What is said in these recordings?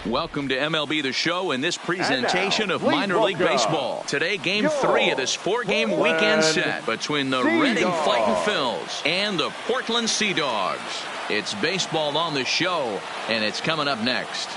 Welcome to MLB The Show and this presentation of minor league baseball. Today, Game 3 of this 4-game weekend set between the Reading Fightin Phils and the Portland Sea Dogs. It's baseball on the show, and it's coming up next.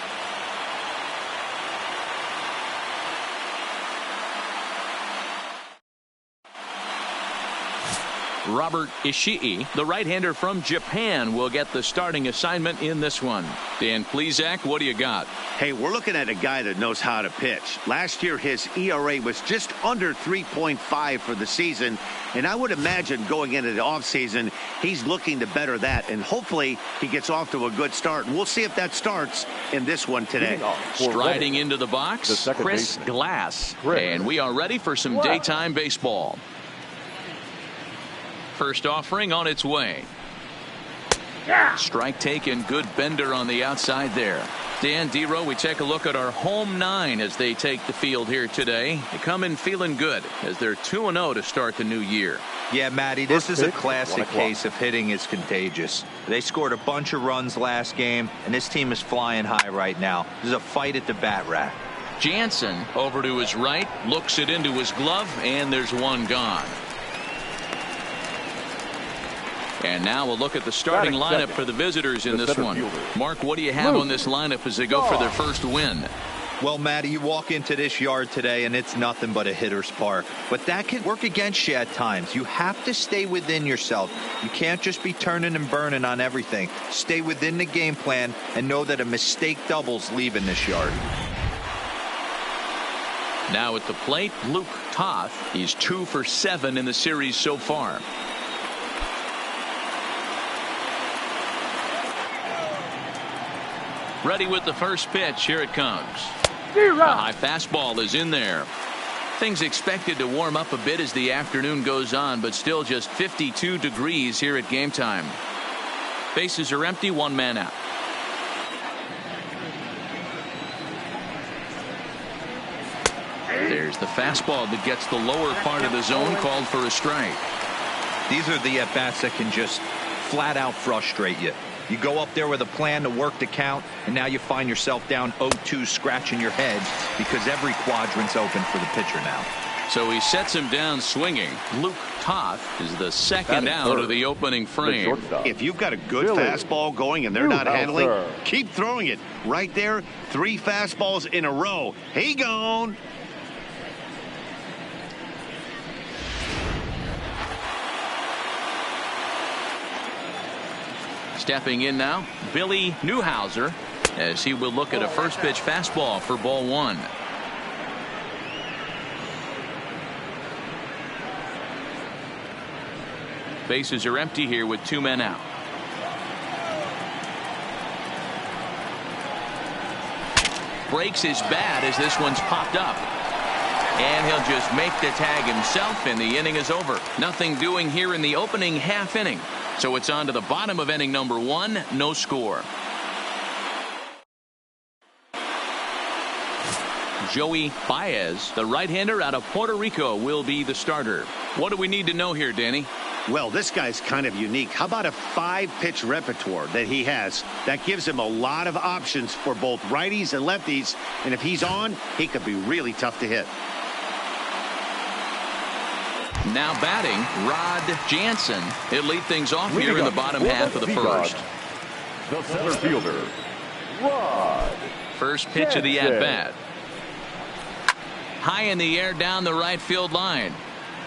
Robert Ishii, the right-hander from Japan, will get the starting assignment in this one. Dan Plesac, what do you got? Hey, we're looking at a guy that knows how to pitch. Last year, his ERA was just under 3.5 for the season, and I would imagine going into the offseason, he's looking to better that, and hopefully he gets off to a good start. And we'll see if that starts in this one today. Striding into the box, Chris Glass, and we are ready for some daytime baseball. First offering on its way. Strike taken, good bender on the outside there. Dan Dero, we take a look at our home 9 as they take the field here today. They come in feeling good as they're 2-0 to start the new year. Yeah, Matty, this is a classic case of hitting is contagious. They scored a bunch of runs last game, and this team is flying high right now. There's a fight at the bat rack. Jansen over to his right, looks it into his glove, and there's one gone. And now we'll look at the starting lineup for the visitors in this one. Mark, what do you have on this lineup as they go for their first win? Well, Matty, you walk into this yard today and it's nothing but a hitter's park. But that can work against you at times. You have to stay within yourself. You can't just be turning and burning on everything. Stay within the game plan and know that a mistake doubles leaving this yard. Now at the plate, Luke Toth. He's 2 for 7 in the series so far. Ready with the first pitch. Here it comes. A high fastball is in there. Things expected to warm up a bit as the afternoon goes on, but still just 52 degrees here at game time. Bases are empty, one man out. There's the fastball that gets the lower part of the zone, called for a strike. These are the at-bats that can just flat out frustrate you. You go up there with a plan to work the count, and now you find yourself down 0-2 scratching your head because every quadrant's open for the pitcher now. So he sets him down swinging. Luke Toth is the second out of the opening frame. If you've got a good fastball going and they're not handling, keep throwing it. Right there, 3 fastballs in a row. He gone. Stepping in now, Billy Newhouser, as he will look at a first pitch fastball for ball 1. Bases are empty here with 2 men out. Breaks his bat as this one's popped up. And he'll just make the tag himself, and the inning is over. Nothing doing here in the opening half inning. So it's on to the bottom of inning number 1, no score. Joey Baez, the right-hander out of Puerto Rico, will be the starter. What do we need to know here, Danny? Well, this guy's kind of unique. How about a 5-pitch repertoire that he has? That gives him a lot of options for both righties and lefties. And if he's on, he could be really tough to hit. Now batting, Rod Jansen. He'll lead things off here in the bottom half of the first. The center fielder, Rod. First pitch of the at-bat. High in the air down the right field line.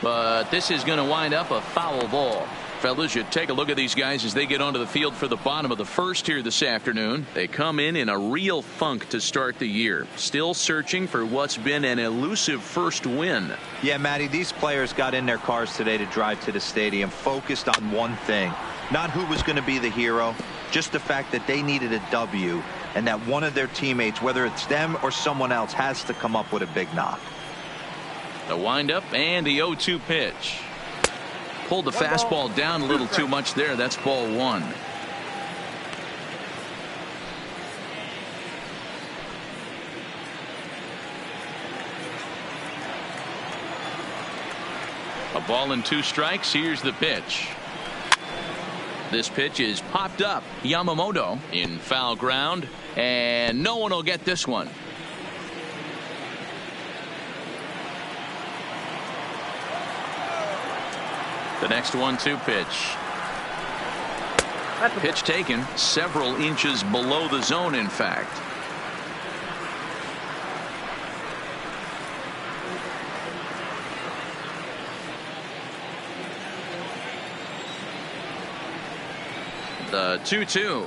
But this is going to wind up a foul ball. Fellas, you take a look at these guys as they get onto the field for the bottom of the first here this afternoon. They come in a real funk to start the year. Still searching for what's been an elusive first win. Yeah, Matty, these players got in their cars today to drive to the stadium focused on one thing. Not who was going to be the hero, just the fact that they needed a W and that one of their teammates, whether it's them or someone else, has to come up with a big knock. The windup and the 0-2 pitch. Pulled the fastball down a little too much there. That's ball 1. A ball and 2 strikes. Here's the pitch. This pitch is popped up. Yamamoto in foul ground, and no one will get this one. The next 1-2 pitch. Pitch taken several inches below the zone, in fact. The 2-2.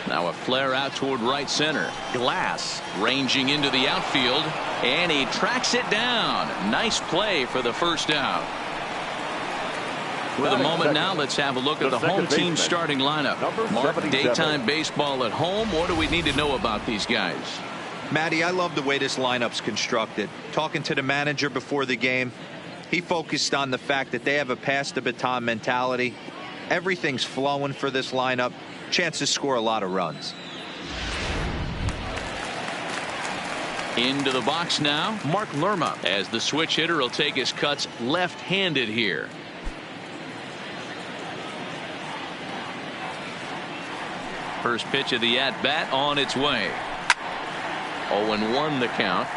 Now a flare out toward right center. Glass ranging into the outfield, and he tracks it down. Nice play for the first out. With a moment now, let's have a look at the home team starting lineup. Mark, daytime baseball at home. What do we need to know about these guys? Matty, I love the way this lineup's constructed. Talking to the manager before the game, he focused on the fact that they have a pass the baton mentality. Everything's flowing for this lineup. Chance to score a lot of runs. Into the box now, Mark Lerma, as the switch hitter will take his cuts left-handed here. First pitch of the at-bat on its way. 0-1 the count.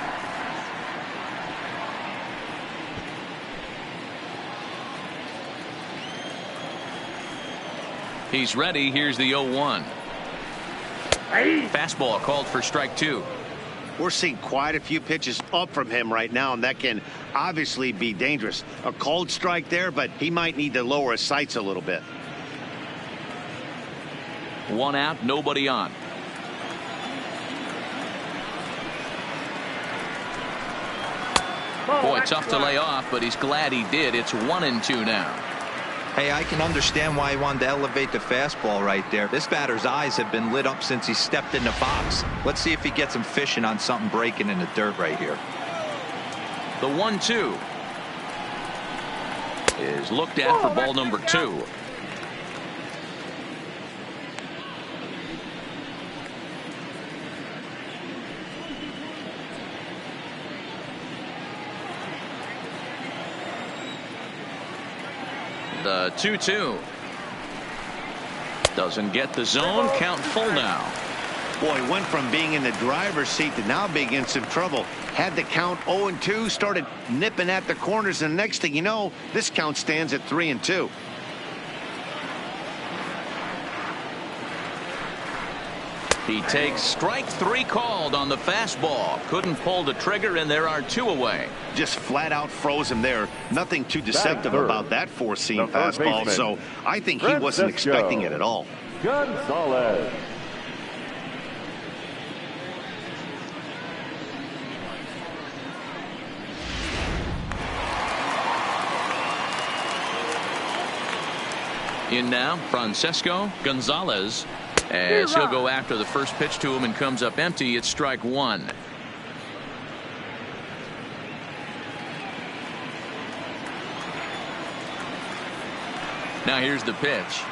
He's ready. Here's the 0-1. Fastball called for strike 2. We're seeing quite a few pitches up from him right now, and that can obviously be dangerous. A cold strike there, but he might need to lower his sights a little bit. 1 out, nobody on. Boy, tough to lay off, but he's glad he did. It's 1-2 now. Hey, I can understand why he wanted to elevate the fastball right there. This batter's eyes have been lit up since he stepped in the box. Let's see if he gets him fishing on something breaking in the dirt right here. The 1-2 is looked at for ball number 2. The 2-2 doesn't get the zone. Count full now. Boy, went from being in the driver's seat to now being in some trouble. Had the count 0-2, started nipping at the corners, and next thing you know, this count stands at 3-2. He takes strike 3 called on the fastball. Couldn't pull the trigger, and there are 2 away. Just flat out froze him there. Nothing too deceptive about that four-seam fastball, so I think he wasn't expecting it at all. Gonzalez. In now, Francesco Gonzalez, as he'll go after the first pitch to him and comes up empty. It's strike 1. Now here's the pitch.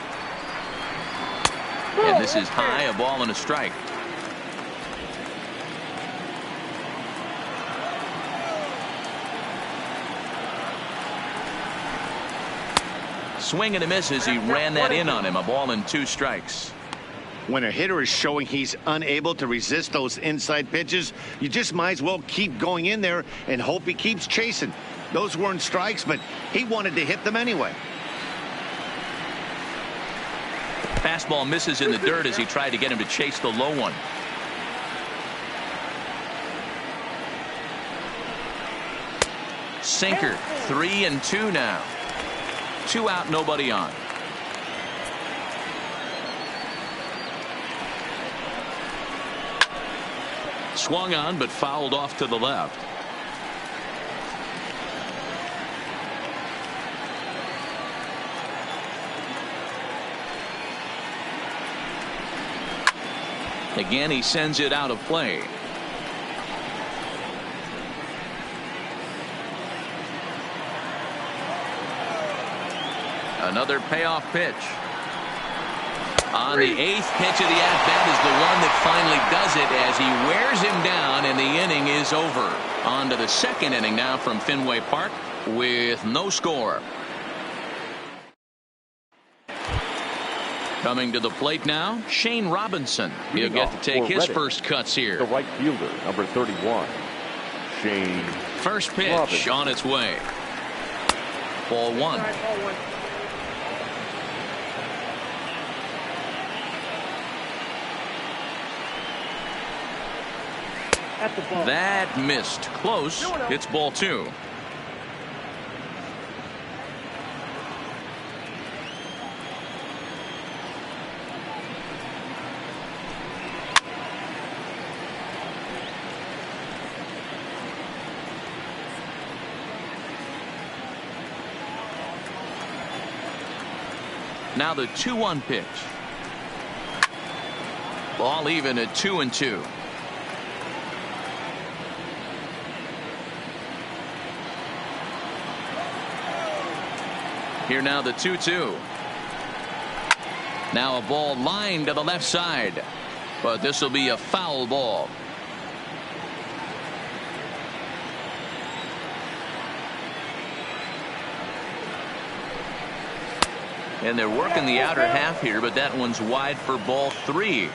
And this is high, a ball and a strike. Swing and a miss as he ran that in on him. A ball and 2 strikes. When a hitter is showing he's unable to resist those inside pitches, you just might as well keep going in there and hope he keeps chasing. Those weren't strikes, but he wanted to hit them anyway. Fastball misses in the dirt as he tried to get him to chase the low one. Sinker. 3-2 now. 2 out, nobody on. Swung on, but fouled off to the left. Again, he sends it out of play. Another payoff pitch. On the 8th pitch of the at-bat is the one that finally does it as he wears him down, and the inning is over. On to the 2nd inning now from Fenway Park with no score. Coming to the plate now, Shane Robinson. He'll get to take his first cuts here. The right fielder, number 31, Shane. First pitch Robinson. on its way. Ball one. That missed. Close. It's ball two. Now the 2-1 pitch. Ball even at 2-2. Here now the 2-2. Now a ball lined to the left side, but this will be a foul ball. And they're working the outer half here, but that one's wide for ball three.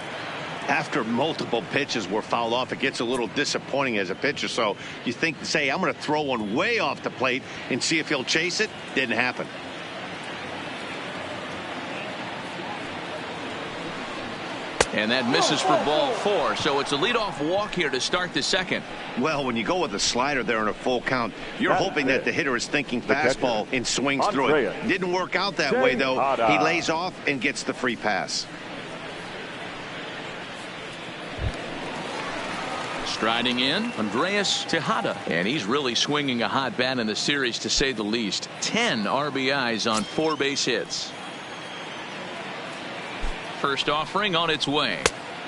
After multiple pitches were fouled off, it gets a little disappointing as a pitcher. So you think, say, I'm going to throw one way off the plate and see if he'll chase it. Didn't happen. And that misses for ball four. So it's a leadoff walk here to start the second. Well, when you go with a slider there in a full count, you're hoping that the hitter is thinking fastball and swings through it. Didn't work out that way, though. He lays off and gets the free pass. Striding in, Andreas Tejada. And he's really swinging a hot bat in the series, to say the least. 10 RBIs on 4 base hits. First offering on its way.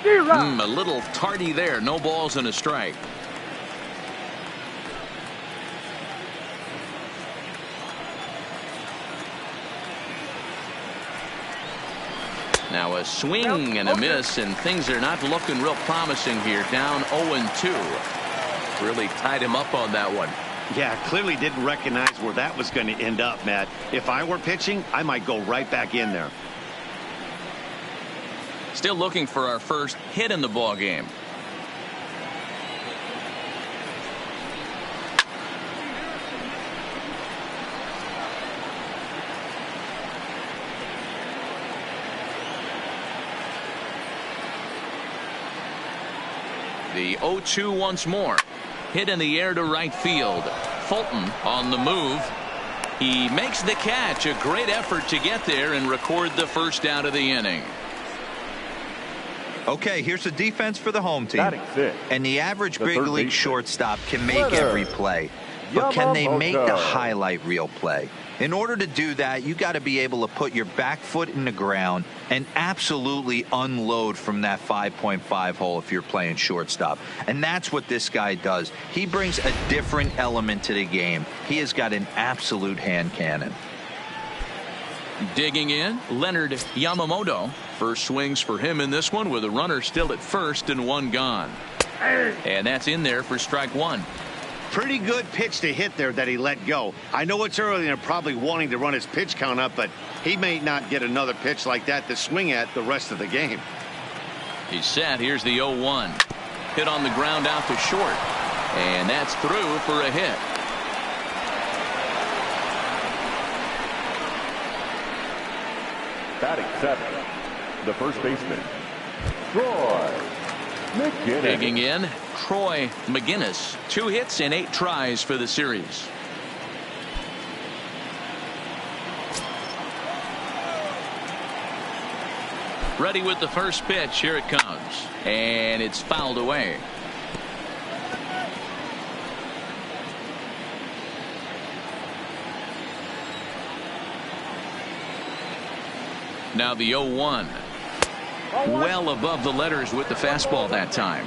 A little tardy there. No balls and a strike. Now a swing and a miss, and things are not looking real promising here. Down 0-2. Really tied him up on that one. Yeah, clearly didn't recognize where that was going to end up, Matt. If I were pitching, I might go right back in there. Still looking for our first hit in the ball game. The 0-2 once more. Hit in the air to right field. Fulton on the move. He makes the catch. A great effort to get there and record the first out of the inning. Okay, here's the defense for the home team. And the average big league shortstop can make every play. But can they make the highlight reel play? In order to do that, you got to be able to put your back foot in the ground and absolutely unload from that 5.5 hole if you're playing shortstop. And that's what this guy does. He brings a different element to the game. He has got an absolute hand cannon. Digging in, Leonard Yamamoto. First swings for him in this one with a runner still at first and one gone. And that's in there for strike one. Pretty good pitch to hit there that he let go. I know it's early and probably wanting to run his pitch count up, but he may not get another pitch like that to swing at the rest of the game. He's set. Here's the 0-1. Hit on the ground out to short. And that's through for a hit. Batting seven, the first baseman, Troy McGinnis. Digging in, Troy McGinnis. 2 hits in 8 tries for the series. Ready with the first pitch. Here it comes. And it's fouled away. Now the 0-1. Well above the letters with the fastball that time.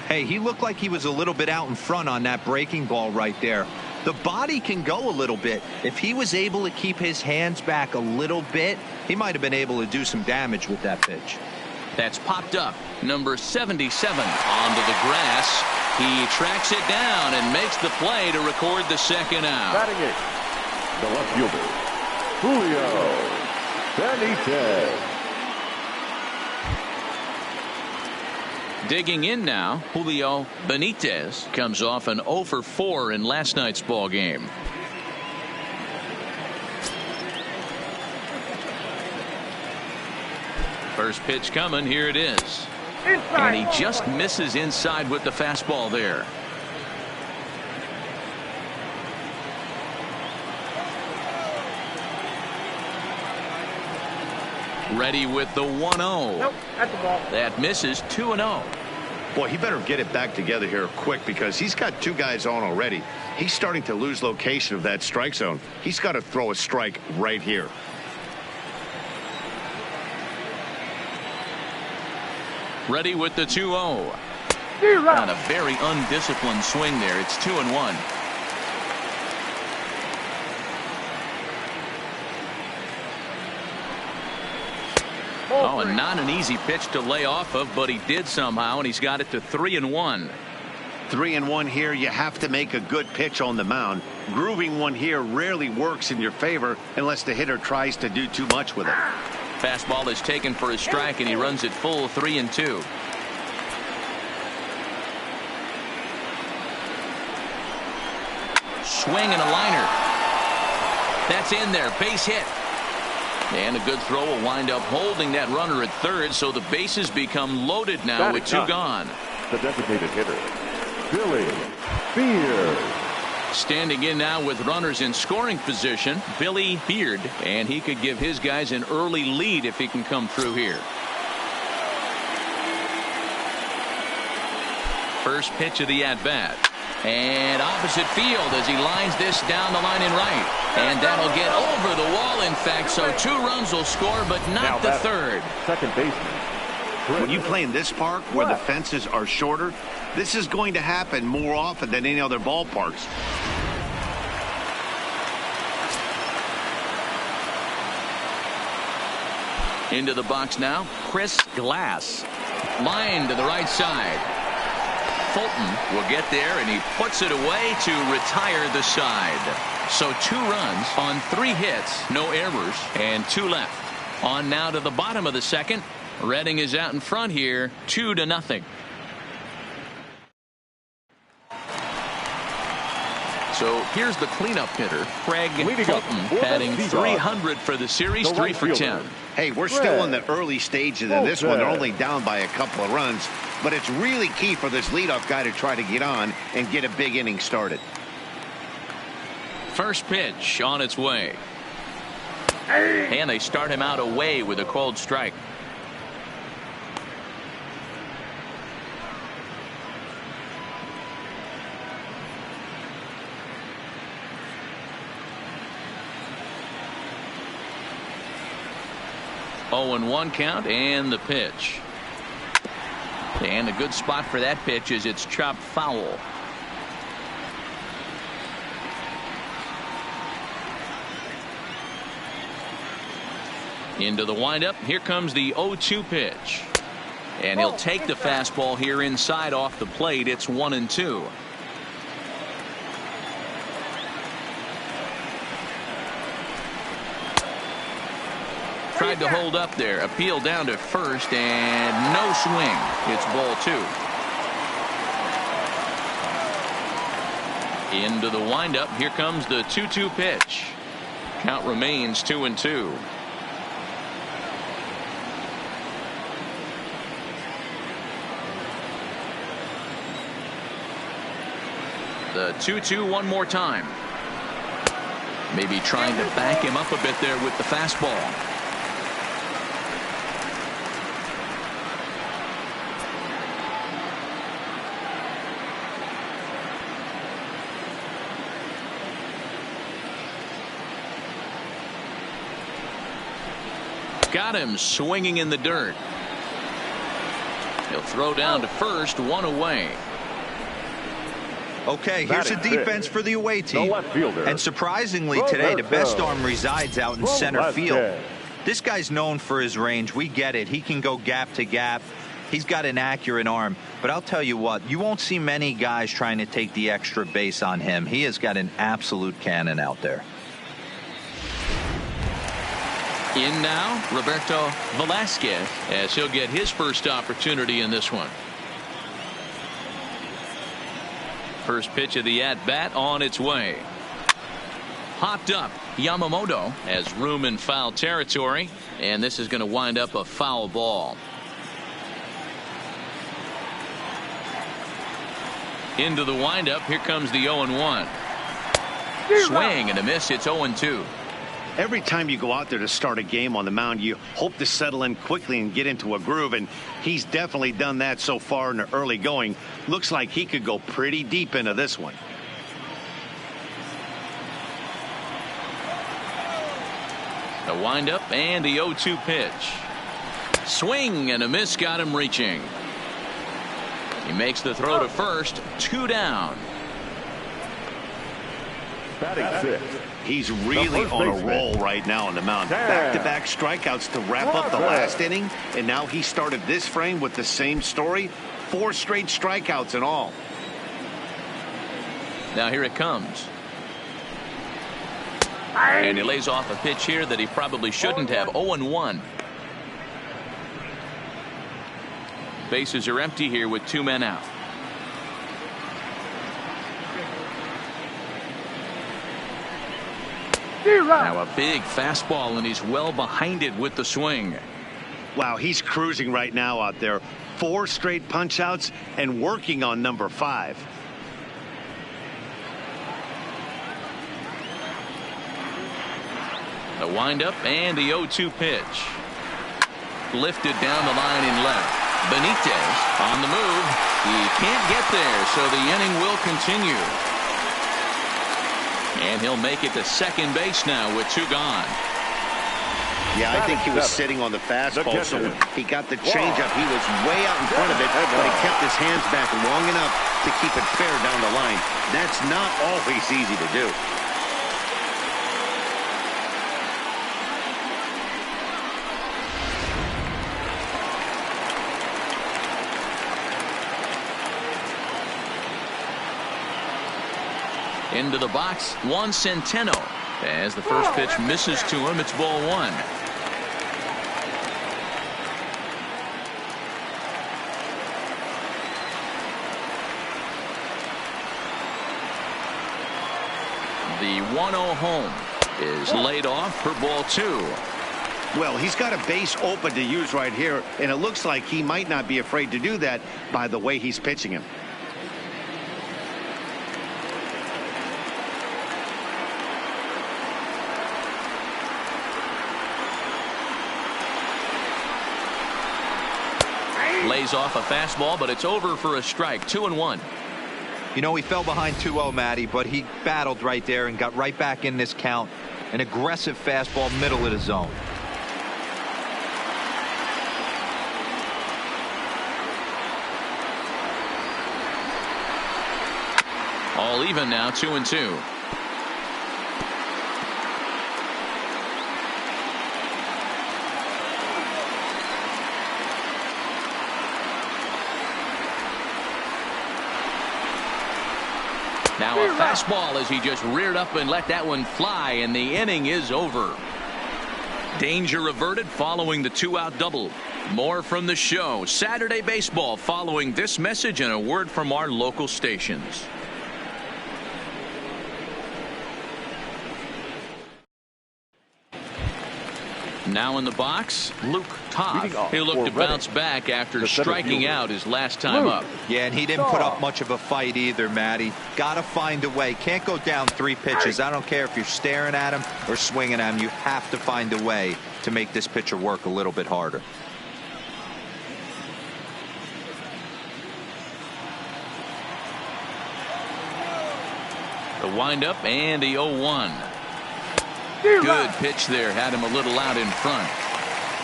Hey, he looked like he was a little bit out in front on that breaking ball right there. The body can go a little bit. If he was able to keep his hands back a little bit, he might have been able to do some damage with that pitch. That's popped up. Number 77 onto the grass. He tracks it down and makes the play to record the second out. Batting it, the left fielder, Julio Benitez. Digging in now, Julio Benitez comes off an 0 for 4 in last night's ball game. First pitch coming. Here it is. And he just misses inside with the fastball there. Ready with the 1-0. Nope, at the ball. That misses. 2-0. Boy, he better get it back together here quick because he's got two guys on already. He's starting to lose location of that strike zone. He's got to throw a strike right here. Ready with the 2-0. On a very undisciplined swing there. It's 2-1. Oh, and not an easy pitch to lay off of, but he did somehow, and he's got it to 3-1. 3-1 here. You have to make a good pitch on the mound. Grooving one here rarely works in your favor unless the hitter tries to do too much with it. Fastball is taken for a strike, and he runs it full 3-2. Swing and a liner. That's in there. Base hit. And a good throw will wind up holding that runner at third, so the bases become loaded now with two gone. The designated hitter, Billy Beard. Standing in now with runners in scoring position, Billy Beard, and he could give his guys an early lead if he can come through here. First pitch of the at-bat. And opposite field as he lines this down the line in right. And that'll get over the wall, in fact, so 2 runs will score, but not the third. Second baseman. When you play in this park where the fences are shorter, this is going to happen more often than any other ballparks. Into the box now, Chris Glass. Line to the right side. Fulton will get there, and he puts it away to retire the side. So 2 runs on 3 hits, no errors, and 2 left. On now to the bottom of the second. Redding is out in front here, 2-0. So here's the cleanup hitter, Craig Fulton, batting 300 for the series, 3 for 10. Hey, we're still in the early stages of this one. They're only down by a couple of runs, but it's really key for this leadoff guy to try to get on and get a big inning started. First pitch on its way. And they start him out away with a called strike. Oh, and 1 count, and the pitch. And a good spot for that pitch is it's chopped foul. Into the windup. Here comes the 0-2 pitch. And he'll take the fastball here inside off the plate. It's 1-2. Tried to hold up there. Appeal down to first, and no swing. It's ball 2. Into the windup. Here comes the 2-2 pitch. Count remains 2-2. The 2-2 one more time. Maybe trying to back him up a bit there with the fastball. Got him swinging in the dirt. He'll throw down to first, 1 away. Okay, here's a defense for the away team. The left fielder. And surprisingly today, the best arm resides out in center field. This guy's known for his range. We get it. He can go gap to gap. He's got an accurate arm. But I'll tell you what, you won't see many guys trying to take the extra base on him. He has got an absolute cannon out there. In now, Roberto Velasquez, as he'll get his first opportunity in this one. First pitch of the at-bat on its way. Hopped up. Yamamoto has room in foul territory, and this is going to wind up a foul ball. Into the windup. Here comes the 0-1. Swing and a miss. It's 0-2. Every time you go out there to start a game on the mound, you hope to settle in quickly and get into a groove, and he's definitely done that so far in the early going. Looks like he could go pretty deep into this one. The windup and the 0-2 pitch. Swing and a miss, got him reaching. He makes the throw to first. 2 down. Batting sixth. He's really on a roll right now on the mound. Back-to-back strikeouts to wrap up the last inning, and now he started this frame with the same story. 4 straight strikeouts and all. Now here it comes. And he lays off a pitch here that he probably shouldn't have. 0-1. Bases are empty here with 2 men out. Now a big fastball, and he's well behind it with the swing. Wow, he's cruising right now out there. 4 straight punch outs and working on number 5. The windup and the 0-2 pitch. Lifted down the line in left. Benitez on the move. He can't get there, so the inning will continue. And he'll make it to second base now with 2 gone. Yeah, I think he was sitting on the fastball, so when he got the changeup, he was way out in front of it, but he kept his hands back long enough to keep it fair down the line. That's not always easy to do. Into the box, Juan Centeno. As the first pitch misses to him, it's ball 1. The 1-0 home is laid off for ball 2. Well, he's got a base open to use right here, and it looks like he might not be afraid to do that by the way he's pitching him. Lays off a fastball, but it's over for a strike. 2-1. You know, he fell behind 2-0, Matty, but he battled right there and got right back in this count. An aggressive fastball, middle of the zone. All even now, 2-2. Now a fastball as he just reared up and let that one fly, and the inning is over. Danger averted following the 2-out double. More from the show. Saturday Baseball following this message and a word from our local stations. Now in the box, Luke Toth. He'll look to bounce back after striking out his last time up. Yeah, and he didn't put up much of a fight either, Matty. Got to find a way. Can't go down 3 pitches. I don't care if you're staring at him or swinging at him. You have to find a way to make this pitcher work a little bit harder. The windup and the 0-1. Good pitch there, had him a little out in front.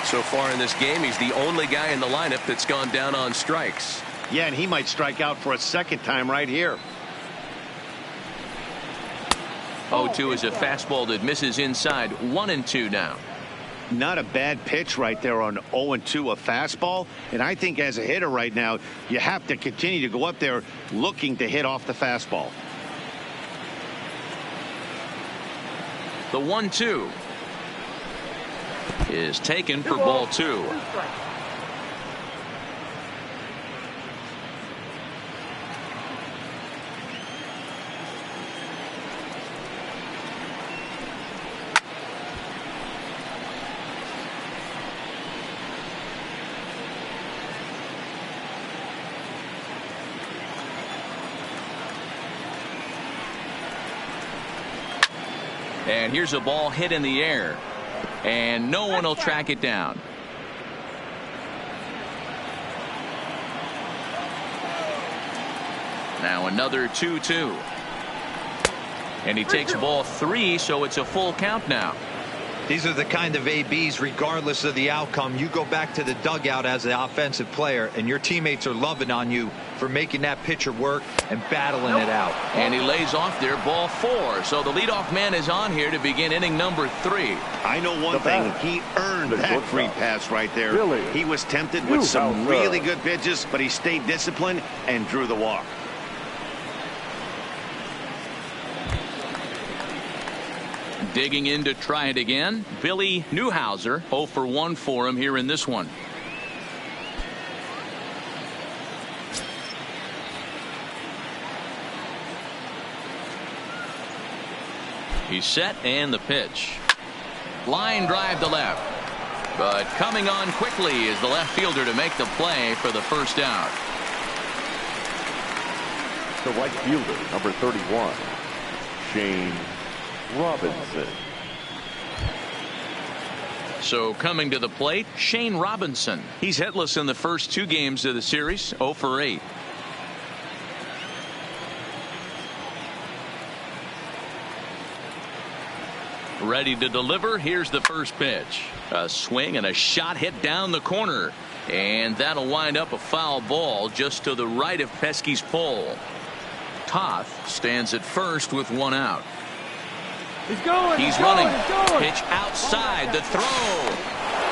So far in this game, he's the only guy in the lineup that's gone down on strikes. Yeah, and he might strike out for a second time right here. 0-2 is a fastball that misses inside. 1-2 now. Not a bad pitch right there on 0-2, a fastball. And I think as a hitter right now, you have to continue to go up there looking to hit off the fastball. The 1-2 is taken for ball 2. And here's a ball hit in the air, and no one will track it down. Now another 2-2. And he takes ball 3, so it's a full count now. These are the kind of ABs, regardless of the outcome, you go back to the dugout as an offensive player, and your teammates are loving on you for making that pitcher work and battling it out. And he lays off there, ball 4. So the leadoff man is on here to begin inning number 3. I know one thing. He earned that free pass right there. He was tempted with some really good pitches, but he stayed disciplined and drew the walk. Digging in to try it again, Billy Newhouser. 0 for 1 for him here in this one. He's set, and the pitch. Line drive to left. But coming on quickly is the left fielder to make the play for the first out. The right fielder, number 31, Shane Robinson. So coming to the plate, Shane Robinson. He's hitless in the first 2 games of the series, 0 for 8. Ready to deliver. Here's the first pitch. A swing and a shot hit down the corner. And that'll wind up a foul ball just to the right of Pesky's pole. Toth stands at first with 1 out. He's running. Pitch outside. The throw.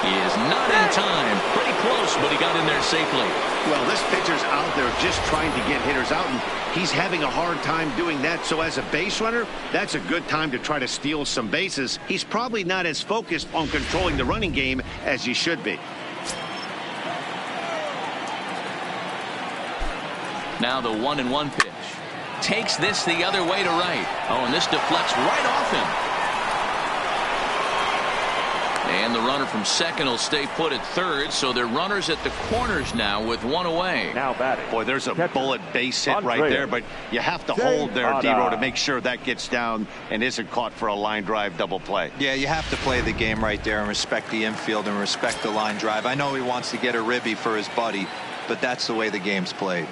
He is not in time. Pretty close, but he got in there safely. Well, this pitcher's out there just trying to get hitters out, and he's having a hard time doing that. So as a base runner, that's a good time to try to steal some bases. He's probably not as focused on controlling the running game as he should be. Now the 1-1 pitch. Takes this the other way to right. Oh, and this deflects right off him. And the runner from second will stay put at third, so they're runners at the corners now with 1 away. Now batting. Boy, there's a bullet base hit right there, but you have to hold there, D-Row, to make sure that gets down and isn't caught for a line drive double play. Yeah, you have to play the game right there and respect the infield and respect the line drive. I know he wants to get a ribby for his buddy, but that's the way the game's played.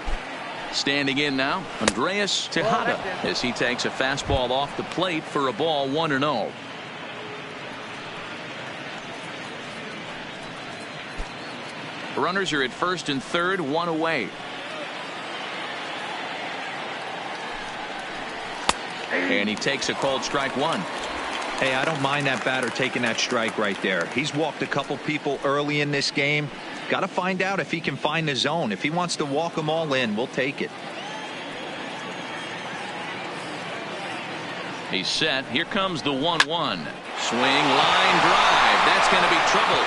Standing in now, Andreas Tejada, as he takes a fastball off the plate for a ball, 1-0. Runners are at first and third, 1 away. And he takes a called strike 1. Hey, I don't mind that batter taking that strike right there. He's walked a couple people early in this game. Got to find out if he can find the zone. If he wants to walk them all in, we'll take it. He's set. Here comes the 1-1. Swing, line drive. That's going to be trouble.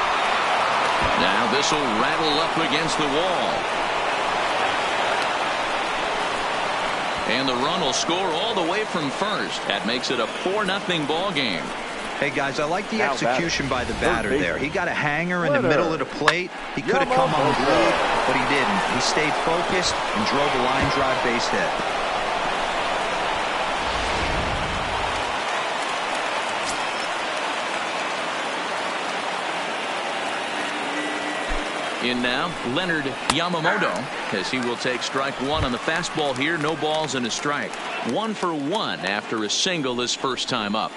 Now this will rattle up against the wall. And the run will score all the way from first. That makes it a 4-0 ball game. Hey, guys, I like the execution by the batter there. He got a hanger in the middle of the plate. He could have come unglued, but he didn't. He stayed focused and drove a line drive base hit. In now, Leonard Yamamoto, as he will take strike 1 on the fastball here. No balls and a strike. 1 for 1 after a single his first time up.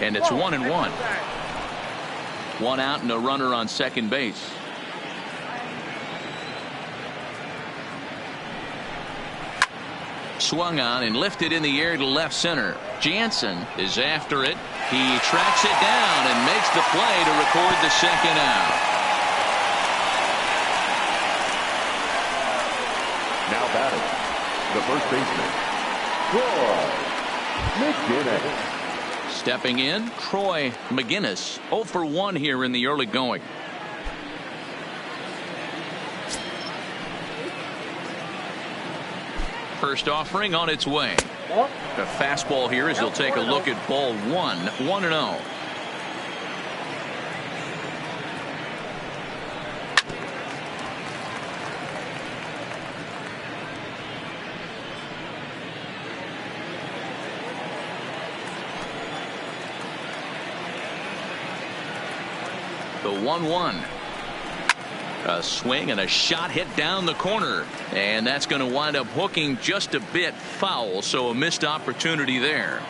And it's 1-1. 1 out and a runner on second base. Swung on and lifted in the air to left center. Jansen is after it. He tracks it down and makes the play to record the second out. Now batting, the first baseman, Troy McGinnis. Stepping in, Troy McGinnis. 0 for 1 here in the early going. First offering on its way. The fastball here as he'll take a look at ball 1. 1-0. The 1-1. A swing and a shot hit down the corner, and that's going to wind up hooking just a bit foul, so a missed opportunity there.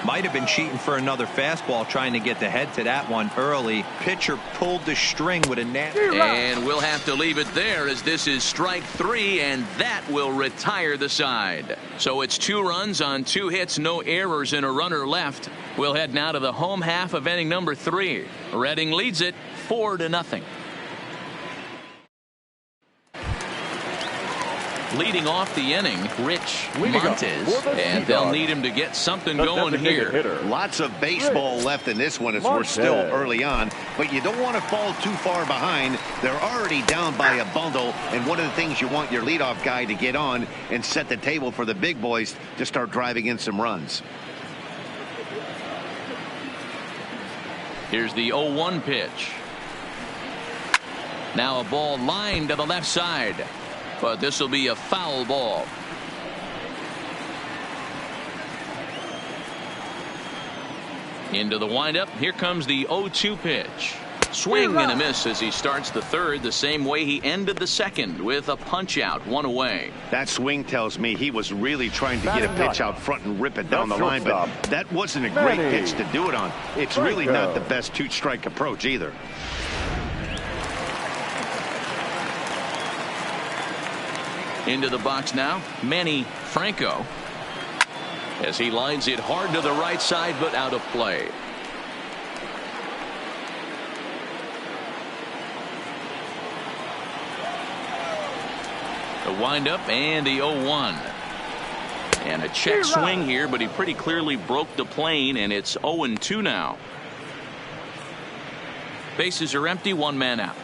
Might have been cheating for another fastball, trying to get the head to that one early. Pitcher pulled the string with a nasty. And we'll have to leave it there as this is strike 3, and that will retire the side. So it's 2 runs on 2 hits, no errors, and a runner left. We'll head now to the home half of inning number 3. Reading leads it 4-0. Leading off the inning, Rich Montes, and they'll need him to get something going here. Lots of baseball left in this one as we're still early on, but you don't want to fall too far behind. They're already down by a bundle, and one of the things you want your leadoff guy to get on and set the table for the big boys to start driving in some runs. Here's the 0-1 pitch. Now a ball lined to the left side. But this will be a foul ball. Into the windup. Here comes the 0-2 pitch. Swing and a miss as he starts the third the same way he ended the second with a punch out, 1 away. That swing tells me he was really trying to get a pitch out front and rip it down the line, but that wasn't a great pitch to do it on. It's really not the best 2-strike approach either. Into the box now, Manny Franco, as he lines it hard to the right side, but out of play. The windup and the 0-1. And a check swing here, but he pretty clearly broke the plane, and it's 0-2 now. Bases are empty, 1 man out.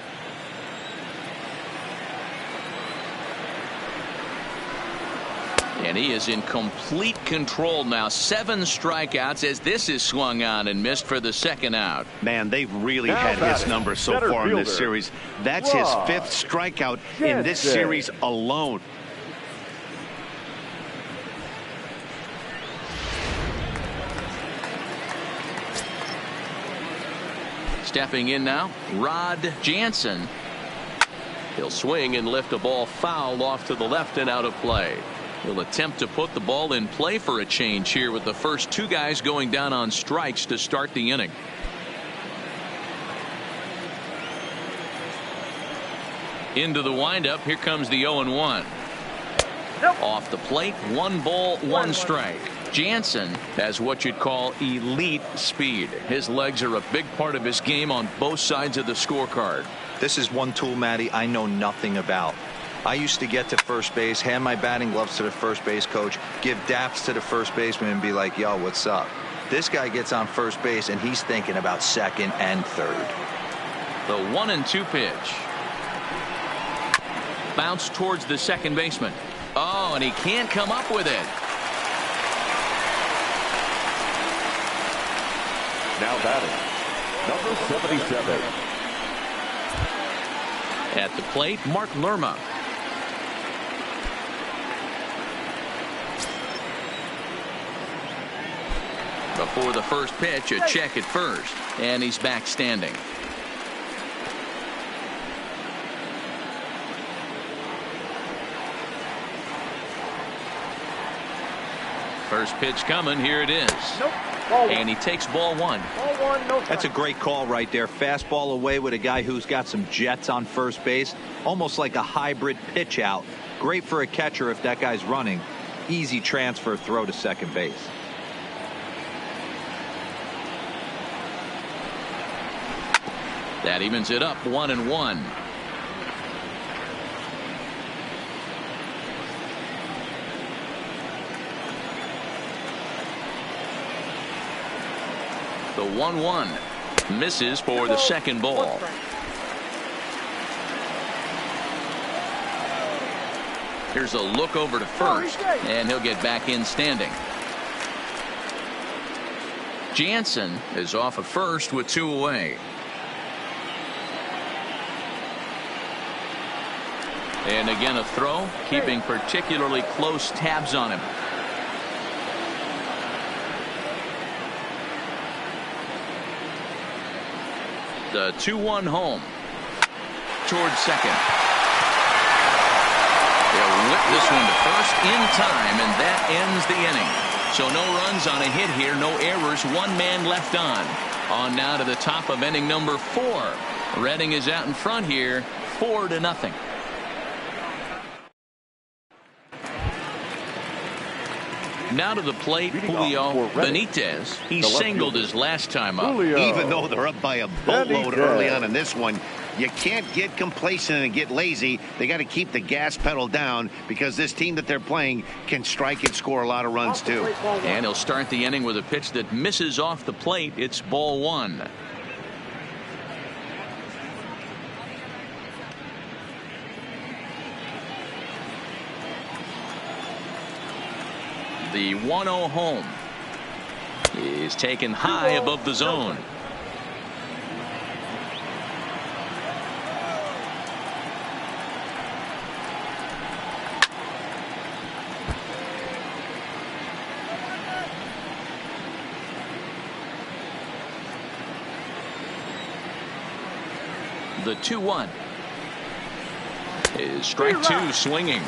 And he is in complete control now. 7 strikeouts as this is swung on and missed for the second out. Man, they've really had his numbers so far in this series. That's his 5th strikeout in this series alone. Stepping in now, Rod Jansen. He'll swing and lift a ball foul off to the left and out of play. He'll attempt to put the ball in play for a change here with the first 2 guys going down on strikes to start the inning. Into the windup. Here comes the 0-1. Off the plate, 1 ball, 1 strike. Jansen has what you'd call elite speed. His legs are a big part of his game on both sides of the scorecard. This is one tool, Matty, I know nothing about. I used to get to first base, hand my batting gloves to the first base coach, give daps to the first baseman and be like, yo, what's up? This guy gets on first base and he's thinking about second and third. The 1-2 pitch. Bounce towards the second baseman. Oh, and he can't come up with it. Now batting, number 77. At the plate, Mark Lerma. Before the first pitch, a check at first, and he's back standing. First pitch coming. Here it is. And he takes ball 1. That's a great call right there. Fastball away with a guy who's got some jets on first base. Almost like a hybrid pitch out. Great for a catcher if that guy's running. easy transfer throw to second base. That evens it up 1-1. The 1-1 misses for the second ball. Here's a look over to first, and he'll get back in standing. Jansen is off of first with 2 away. And again a throw, keeping particularly close tabs on him. The 2-1 home towards second. They'll whip this one to first in time, and that ends the inning. So no runs on a hit here, no errors, 1 man left on. On now to the top of inning number 4. Reading is out in front here, 4-0. Now to the plate, Julio Benitez. He singled his last time up. Even though they're up by a boatload early on in this one, you can't get complacent and get lazy. They got to keep the gas pedal down because this team that they're playing can strike and score a lot of runs too. And he'll start the inning with a pitch that misses off the plate. It's ball 1. The 1-0 home is taken high above the zone. The 2-1 is strike 2 swinging.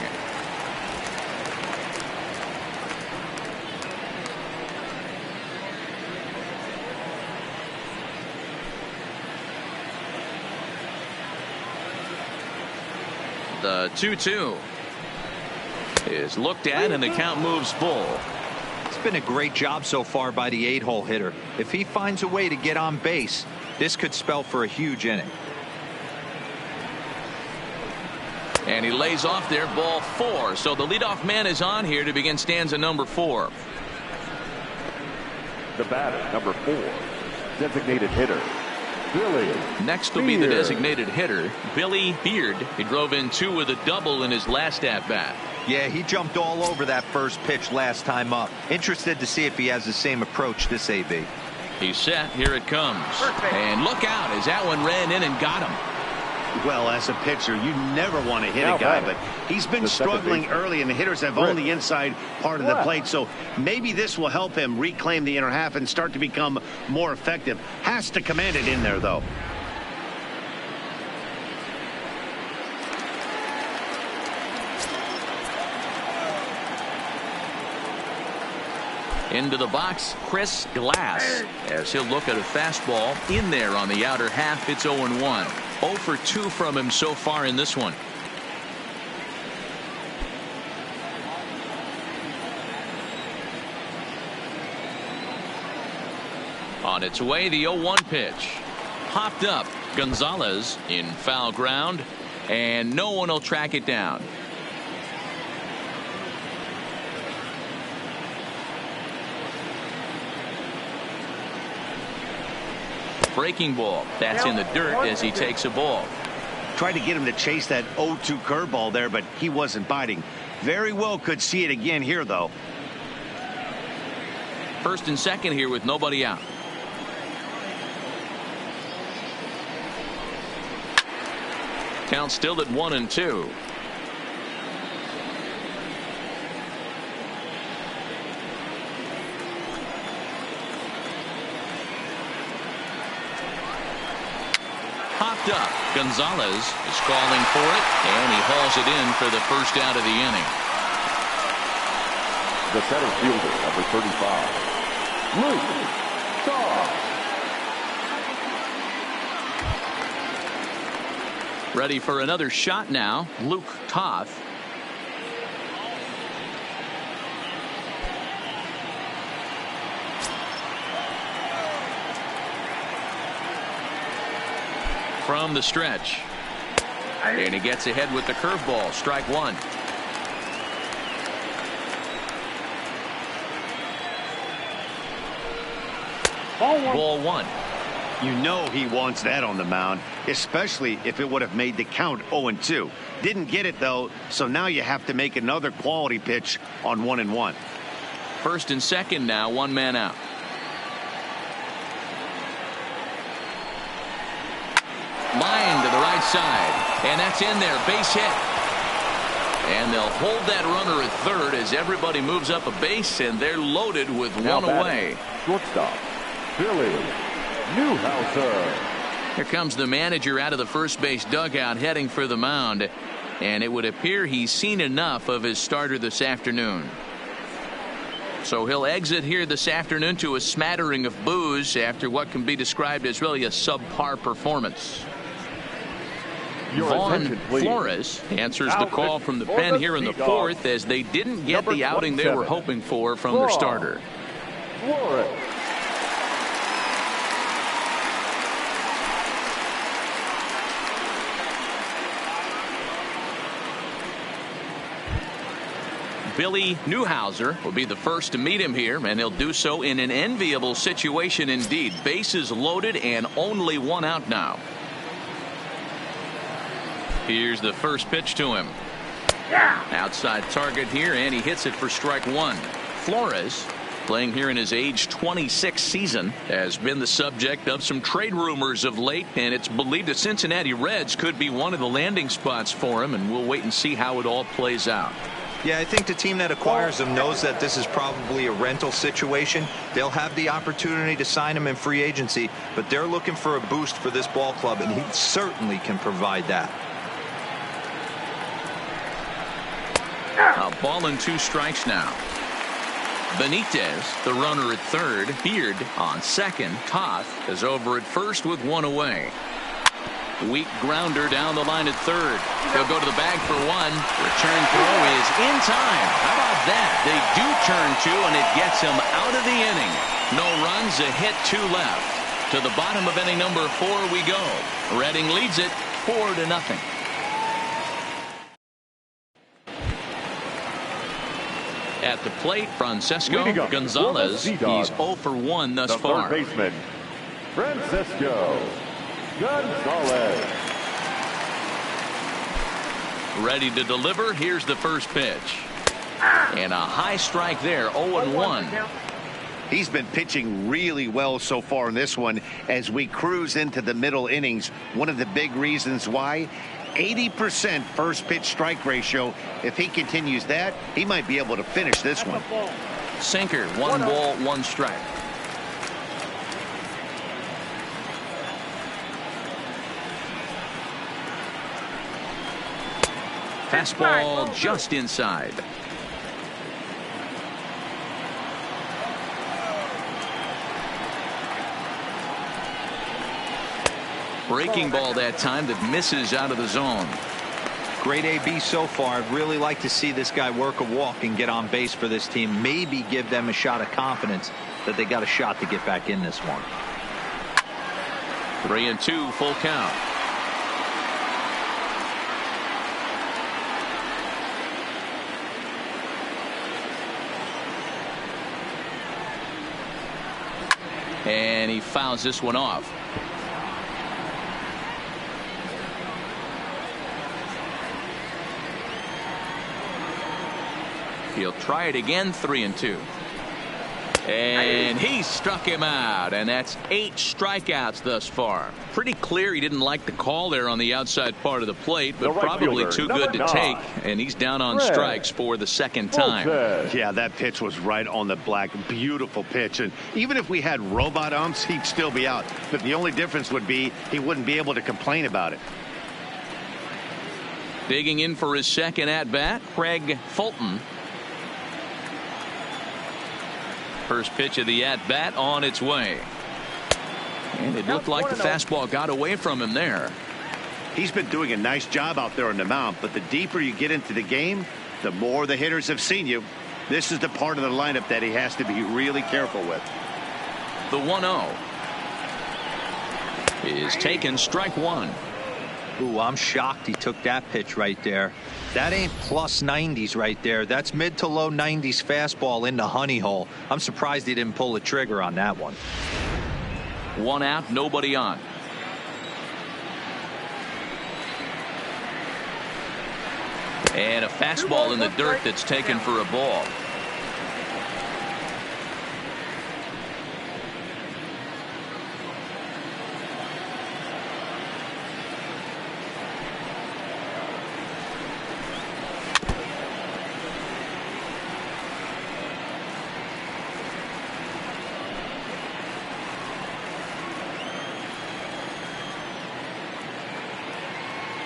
The 2-2 is looked at, and the count moves full. It's been a great job so far by the 8-hole hitter. If he finds a way to get on base, this could spell for a huge inning. And he lays off there, ball 4. So the leadoff man is on here to begin stanza number 4. The batter, number 4, designated hitter, Billy. Next will be the designated hitter, Billy Beard. He drove in 2 with a double in his last at-bat. Yeah, he jumped all over that first pitch last time up. Interested to see if he has the same approach this AB. He's set. Here it comes. And look out as that one ran in and got him. Well, as a pitcher, you never want to hit a guy, but he's been struggling early, and the hitters have owned the inside part of the plate. So maybe this will help him reclaim the inner half and start to become more effective. Has to command it in there, though. Into the box, Chris Glass, as he'll look at a fastball in there on the outer half. It's 0-1. 0 for 2 from him so far in this one. On its way, the 0-1 pitch. Popped up. Gonzalez in foul ground, and no one will track it down. Breaking ball. That's in the dirt as he takes a ball. Tried to get him to chase that 0-2 curveball there, but he wasn't biting. Very well could see it again here, though. First and second here with nobody out. Count still at 1-2. Popped up. Gonzalez is calling for it, and he hauls it in for the first out of the inning. The center fielder, number 35, Luke Shaw. Ready for another shot now, Luke Toth. from the stretch. And he gets ahead with the curveball. Strike one. Ball one. You know he wants that on the mound, especially if it would have made the count 0-2. Didn't get it, though, so now you have to make another quality pitch on 1-1. First and second now, one man out. Line to the right side, and that's in there. Base hit. And they'll hold that runner at third as everybody moves up a base, and they're loaded with one away. Shortstop, Billy Newhouser. Here comes the manager out of the first base dugout heading for the mound, and it would appear he's seen enough of his starter this afternoon. So he'll exit here this afternoon to a smattering of boos after what can be described as really a subpar performance. Vaughn Flores answers the call from the pen here in the fourth as they didn't get the outing they were hoping for from their starter. Flores. Billy Newhouser will be the first to meet him here, and he'll do so in an enviable situation indeed. Bases loaded and only one out now. Here's the first pitch to him. Outside target here, and he hits it for strike one. Flores, playing here in his age 26 season, has been the subject of some trade rumors of late, and it's believed the Cincinnati Reds could be one of the landing spots for him, and we'll wait and see how it all plays out. Yeah, I think the team that acquires him knows that this is probably a rental situation. They'll have the opportunity to sign him in free agency, but they're looking for a boost for this ball club, and he certainly can provide that. A ball and two strikes now. Benitez, the runner at third. Beard on second. Toth is over at first with one away. Weak grounder down the line at third. He'll go to the bag for one. Return throw is in time. How about that? They do turn two, and it gets him out of the inning. No runs, a hit, two left. To the bottom of inning number 4 we go. Reading leads it 4-0. At the plate, Francisco Gonzalez. He's 0 for 1 thus far. Third baseman, Francisco Gonzalez. Ready to deliver. Here's the first pitch. And a high strike there, 0-1. He's been pitching really well so far in this one as we cruise into the middle innings. One of the big reasons why, 80% first pitch strike ratio. If he continues that, he might be able to finish this one. Sinker, 1 ball, 1 strike. Fastball just inside. Breaking ball that time that misses out of the zone. Great AB so far. I'd really like to see this guy work a walk and get on base for this team. Maybe give them a shot of confidence that they got a shot to get back in this one. 3-2, full count. And he fouls this one off. He'll try it again, 3-2. And he struck him out, and that's 8 strikeouts thus far. Pretty clear he didn't like the call there on the outside part of the plate, but probably too good to take, and he's down on strikes for the second time. Yeah, that pitch was right on the black. Beautiful pitch, and even if we had robot umps, he'd still be out. But the only difference would be he wouldn't be able to complain about it. Digging in for his second at-bat, Craig Fulton. First pitch of the at-bat on its way. And it looked like the fastball got away from him there. He's been doing a nice job out there on the mound, but the deeper you get into the game, the more the hitters have seen you. This is the part of the lineup that he has to be really careful with. The 1-0. is taken, strike one. Ooh, I'm shocked he took that pitch right there. That ain't plus 90s right there. That's mid to low 90s fastball in the honey hole. I'm surprised he didn't pull the trigger on that one. One out, nobody on. And a fastball in the dirt that's taken for a ball.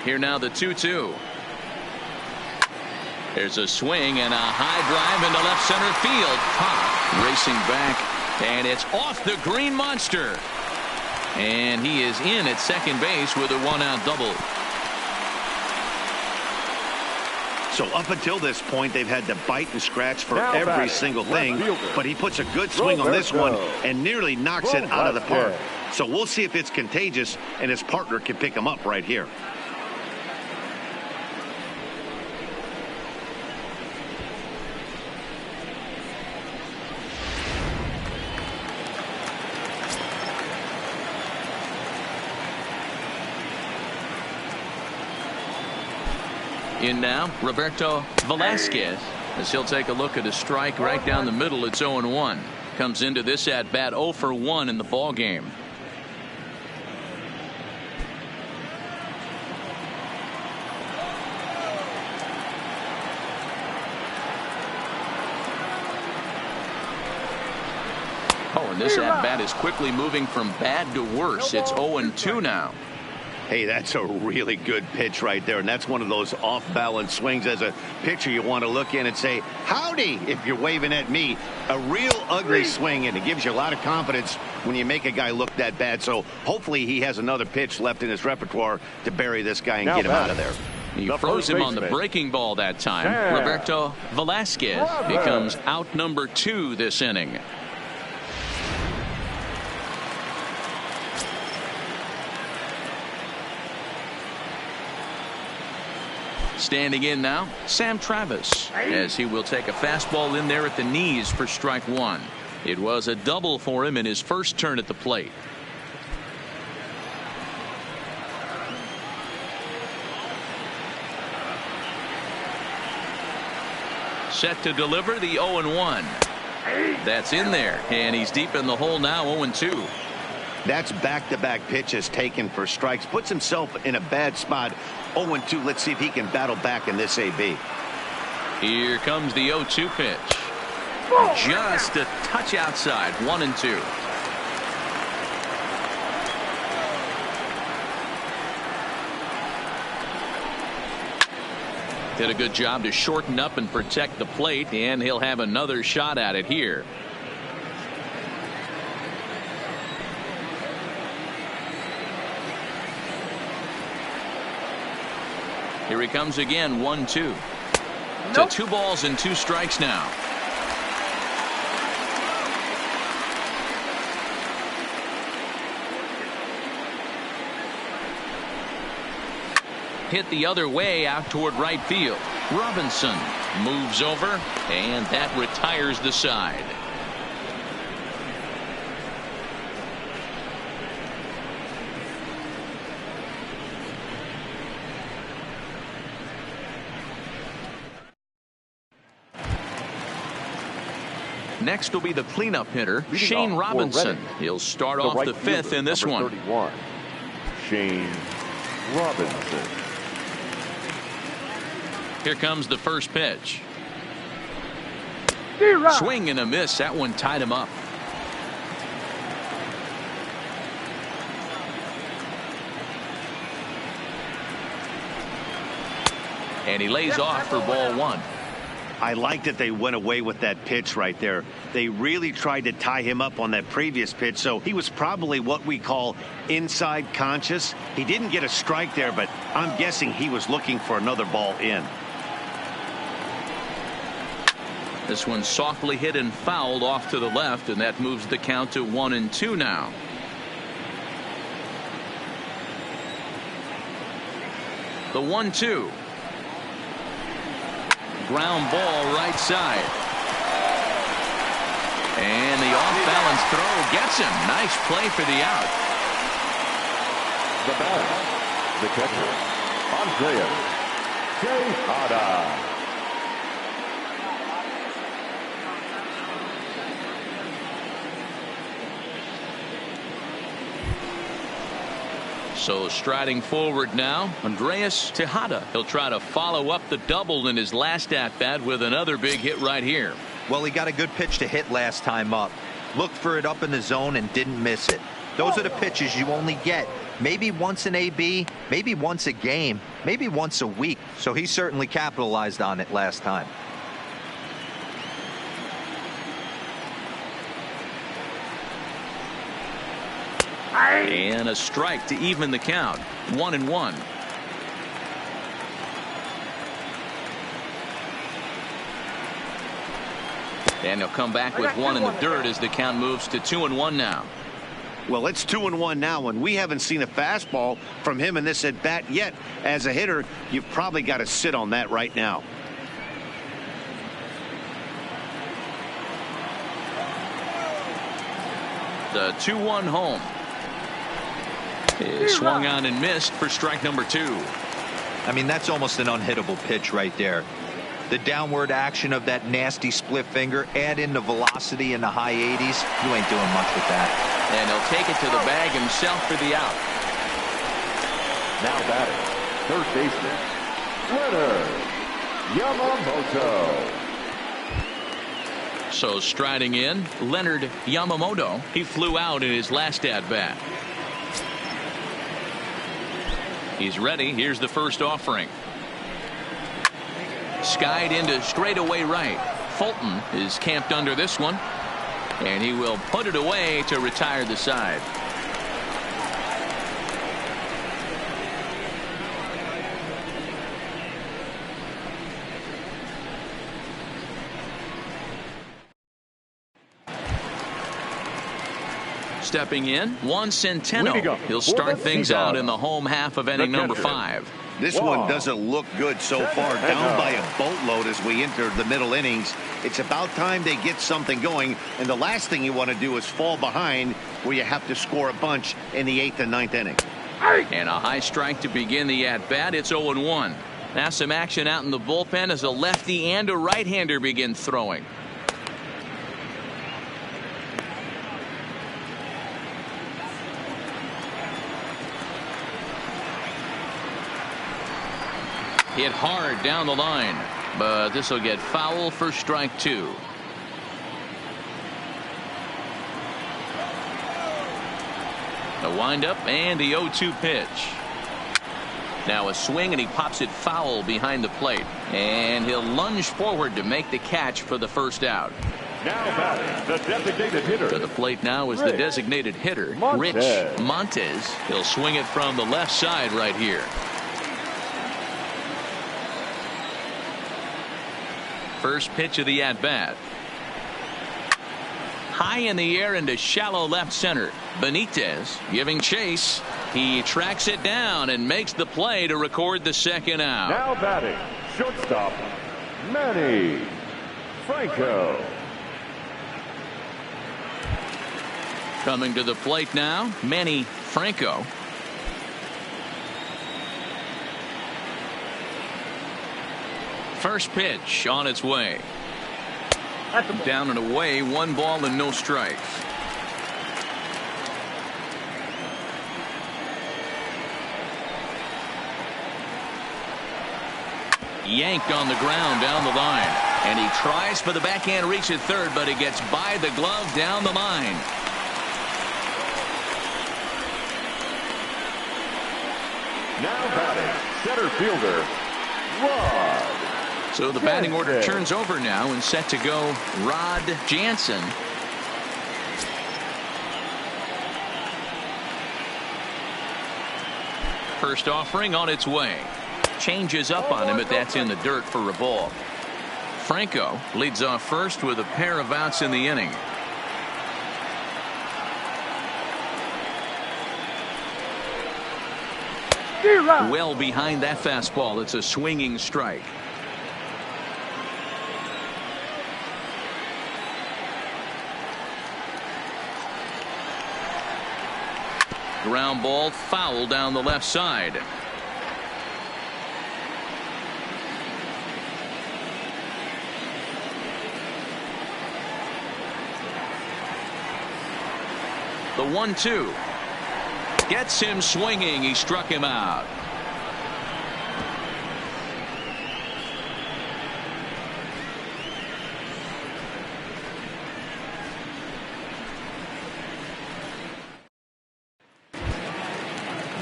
Here now the 2-2. There's a swing and a high drive into left center field. Pop racing back, and it's off the green monster. And he is in at second base with a one-out double. So up until this point, they've had to bite and scratch for every single thing. But he puts a good swing on this one and nearly knocks it out of the park. So we'll see if it's contagious and his partner can pick him up right here. In now, Roberto Velasquez, as he'll take a look at a strike right down the middle. It's 0-1. Comes into this at bat 0 for 1 in the ball game. Oh, and this at bat is quickly moving from bad to worse. It's 0-2 now. Hey, that's a really good pitch right there, and that's one of those off-balance swings. As a pitcher, you want to look in and say, howdy, if you're waving at me. A real ugly swing, and it gives you a lot of confidence when you make a guy look that bad. So hopefully he has another pitch left in his repertoire to bury this guy and get him out of there. He froze him on the breaking ball that time. Roberto Velasquez becomes out number 2 this inning. Standing in now, Sam Travis, as he will take a fastball in there at the knees for strike one. It was a double for him in his first turn at the plate. Set to deliver the 0-1. That's in there, and he's deep in the hole now, 0-2. That's back-to-back pitches taken for strikes. Puts himself in a bad spot. 0-2. Let's see if he can battle back in this AB. Here comes the 0-2 pitch. Just a touch outside. 1-2. Did a good job to shorten up and protect the plate, and he'll have another shot at it here. Here he comes again, 1-2. To 2 balls and 2 strikes now. Hit the other way out toward right field. Robinson moves over, and that retires the side. Next will be the cleanup hitter, Shane Robinson. He'll start off the 5th in this one. 31, Shane Robinson. Here comes the first pitch. Swing and a miss. That one tied him up. And he lays off for ball 1. I like that they went away with that pitch right there. They really tried to tie him up on that previous pitch, so he was probably what we call inside conscious. He didn't get a strike there, but I'm guessing he was looking for another ball in. This one softly hit and fouled off to the left, and that moves the count to 1-2 now. The 1-2. Ground ball right side. And the off-balance throw gets him. Nice play for the out. The batter, the catcher, Andreas Tejada. So striding forward now, Andreas Tejada. He'll try to follow up the double in his last at-bat with another big hit right here. Well, he got a good pitch to hit last time up. Looked for it up in the zone and didn't miss it. Those are the pitches you only get maybe once an AB, maybe once a game, maybe once a week. So he certainly capitalized on it last time. And a strike to even the count. 1-1. And he'll come back with one in the dirt as the count moves to 2-1 now. Well, it's 2-1 now, and we haven't seen a fastball from him in this at bat yet. As a hitter, you've probably got to sit on that right now. The 2-1 home. Is swung on and missed for strike number 2. I mean, that's almost an unhittable pitch right there. The downward action of that nasty split finger, add in the velocity in the high 80s, you ain't doing much with that. And he'll take it to the bag himself for the out. Now batting, third baseman, Leonard Yamamoto. So striding in, Leonard Yamamoto. He flew out in his last at-bat. He's ready. Here's the first offering. Skied into straightaway right. Fulton is camped under this one. And he will put it away to retire the side. Stepping in, Juan Centeno. He'll start things out in the home half of inning number 5. This one doesn't look good so far. Down by a boatload as we enter the middle innings. It's about time they get something going. And the last thing you want to do is fall behind where you have to score a bunch in the 8th and 9th inning. And a high strike to begin the at-bat. It's 0-1. Now some action out in the bullpen as a lefty and a right-hander begin throwing. Hit hard down the line, but this will get foul for strike 2. The windup and the 0-2 pitch. Now a swing and he pops it foul behind the plate, and he'll lunge forward to make the catch for the first out. Now batting, the designated hitter. To the plate now is the designated hitter, Rich Montes. He'll swing it from the left side right here. First pitch of the at-bat. High in the air into shallow left center. Benitez giving chase. He tracks it down and makes the play to record the second out. Now batting, shortstop, Manny Franco. Coming to the plate now, Manny Franco. First pitch on its way. Down and away, 1 ball and no strikes. Yanked on the ground down the line. And he tries for the backhand reach at third, but it gets by the glove down the line. Now batting, center fielder, Rod. So the batting order turns over now and set to go Rod Jansen. First offering on its way. Changes up on him, but that's in the dirt for a ball. Franco leads off first with a pair of outs in the inning. Well behind that fastball. It's a swinging strike. Ground ball foul down the left side. The 1-2 gets him swinging. He struck him out.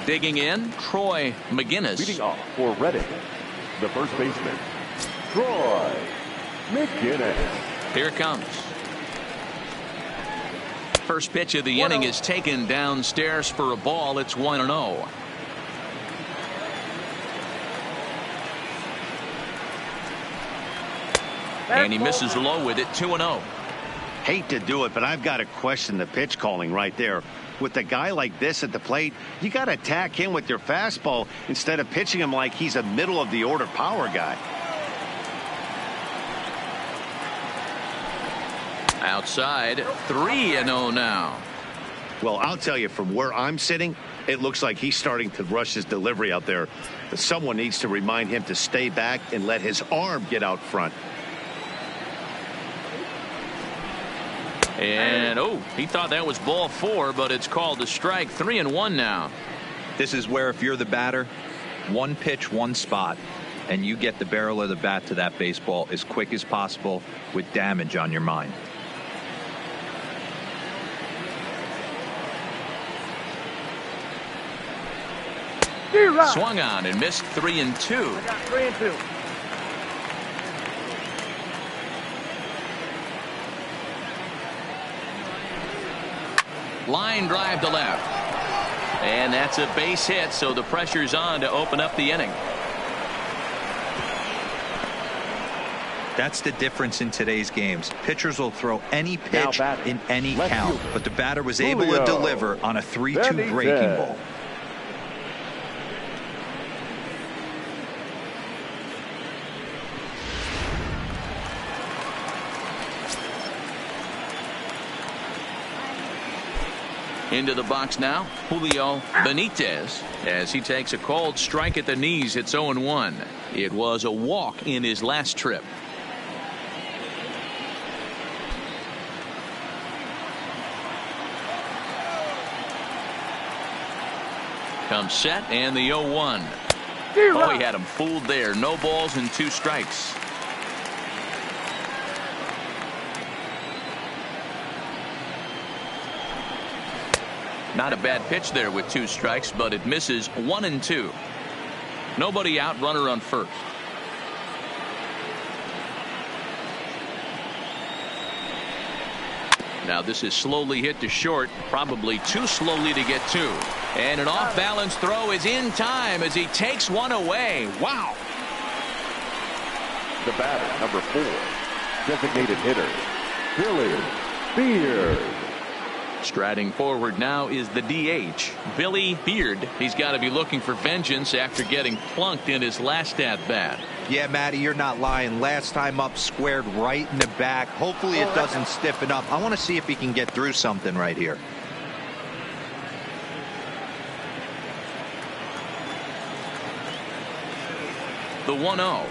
Digging in, Troy McGinnis. Leading off for Reading, the first baseman, Troy McGinnis. Here it comes. First pitch of the inning is taken downstairs for a ball. It's 1-0. And he misses low with it. 2-0. Hate to do it, but I've got to question the pitch calling right there. With a guy like this at the plate, you got to attack him with your fastball instead of pitching him like he's a middle of the order power guy. Outside, 3-0 now. Well, I'll tell you, from where I'm sitting, it looks like he's starting to rush his delivery out there. But someone needs to remind him to stay back and let his arm get out front. And he thought that was ball 4, but it's called a strike. 3-1 now. This is where, if you're the batter, one pitch, one spot, and you get the barrel of the bat to that baseball as quick as possible with damage on your mind. Swung on and missed. 3-2. Line drive to left. And that's a base hit, so the pressure's on to open up the inning. That's the difference in today's games. Pitchers will throw any pitch in any count, but the batter was able to deliver on a 3-2 breaking ball. Into the box now, Julio Benitez, as he takes a called strike at the knees. It's 0-1. It was a walk in his last trip. Comes set, and the 0-1. Oh, he had him fooled there. No balls and 2 strikes. Not a bad pitch there with 2 strikes, but it misses. 1-2. Nobody out, runner on first. Now this is slowly hit to short, probably too slowly to get to. And an off-balance throw is in time as he takes one away. Wow. The batter, number 4, designated hitter, Billy Beard. Striding forward now is the DH, Billy Beard. He's got to be looking for vengeance after getting plunked in his last at-bat. Yeah, Matty, you're not lying. Last time up, squared right in the back. Hopefully it doesn't stiffen up. I want to see if he can get through something right here. The 1-0.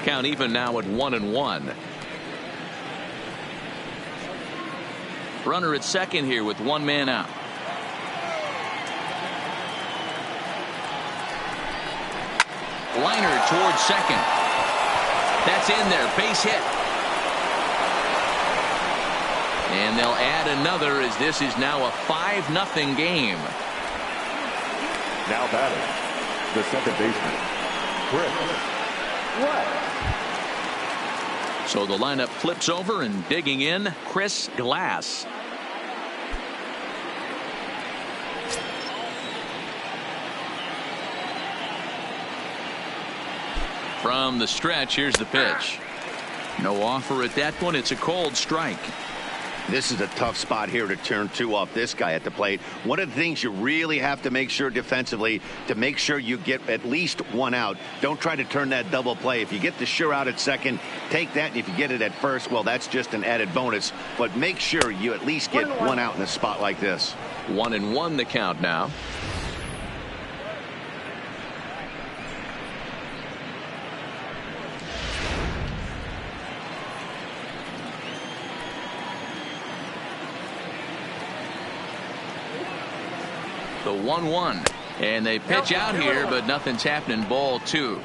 Count even now at 1-1. Runner at second here with 1 man out. Liner towards second. That's in there. Base hit. And they'll add another as this is now a 5-0 game. Now batting, the second baseman, Chris Glass. So the lineup flips over, and digging in, Chris Glass. From the stretch, here's the pitch. No offer at that one. It's a cold strike. This is a tough spot here to turn two off this guy at the plate. One of the things you really have to make sure defensively to make sure you get at least one out. Don't try to turn that double play. If you get the sure out at second, take that. And if you get it at first, well, that's just an added bonus. But make sure you at least get one out in a spot like this. 1-1 the count now. The 1-1, and they pitch out here, but nothing's happening. Ball 2.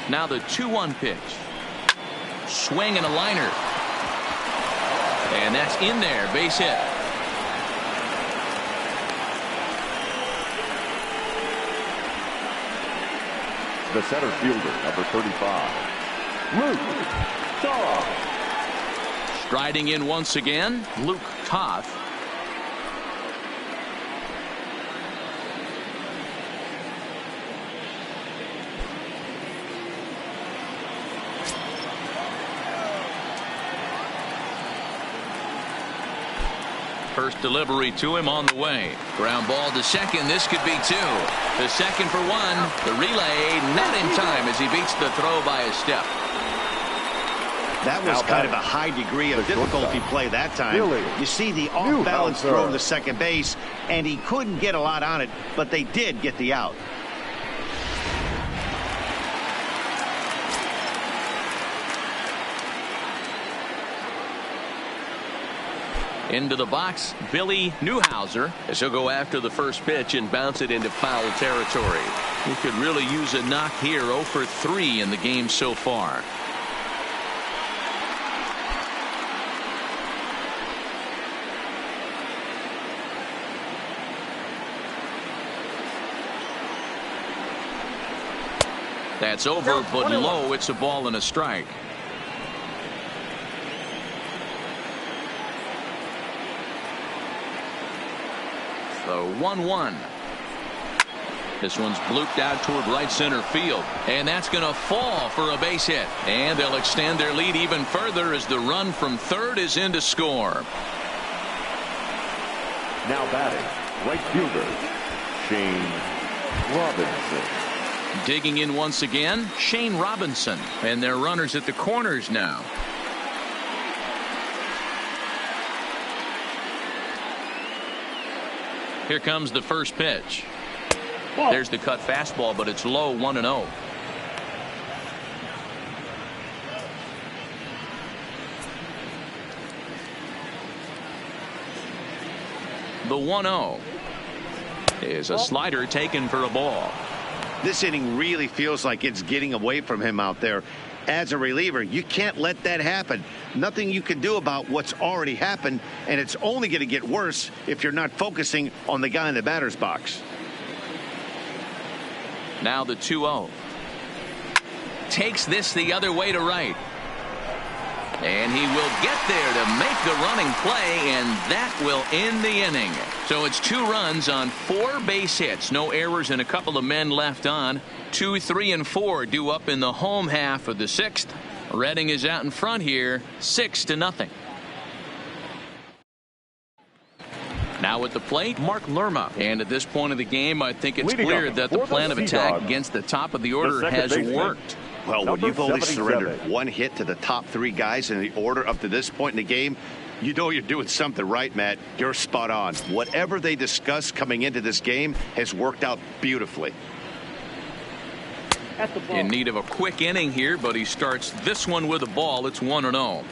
Now the 2-1 pitch. Swing and a liner, and that's in there. Base hit. The center fielder, number 35, Luke Toth. Striding in once again, Luke Toth. First delivery to him on the way. Ground ball to second. This could be 2. The second for 1. The relay not in time as he beats the throw by a step. That was kind of a high degree of difficulty play that time. You see the off-balance throw to second base, and he couldn't get a lot on it, but they did get the out. Into the box, Billy Newhouser, as he'll go after the first pitch and bounce it into foul territory. He could really use a knock here. 0 for 3 in the game so far. That's over, but low. It's a ball and a strike. The 1-1. This one's blooped out toward right center field, and that's going to fall for a base hit, and they'll extend their lead even further as the run from third is in to score. Now batting, right fielder, Shane Robinson. Digging in once again, Shane Robinson, and their runners at the corners now. Here comes the first pitch. There's the cut fastball, but it's low. 1-0. The 1-0 is a slider taken for a ball. This inning really feels like it's getting away from him out there. As a reliever, you can't let that happen. Nothing you can do about what's already happened, and it's only going to get worse if you're not focusing on the guy in the batter's box. Now the 2-0. Takes this the other way to right. And he will get there to make the running play, and that will end the inning. So it's 2 runs on 4 base hits. No errors and a couple of men left on. 2, 3, and 4 due up in the home half of the 6th. Redding is out in front here, 6-0. Now at the plate, Mark Lerma. And at this point of the game, I think it's clear that the plan of attack against the top of the order has worked. Well, when you've only surrendered 1 hit to the top 3 guys in the order up to this point in the game, you know you're doing something right, Matt. You're spot on. Whatever they discussed coming into this game has worked out beautifully. In need of a quick inning here, but he starts this one with a ball. It's 1-0.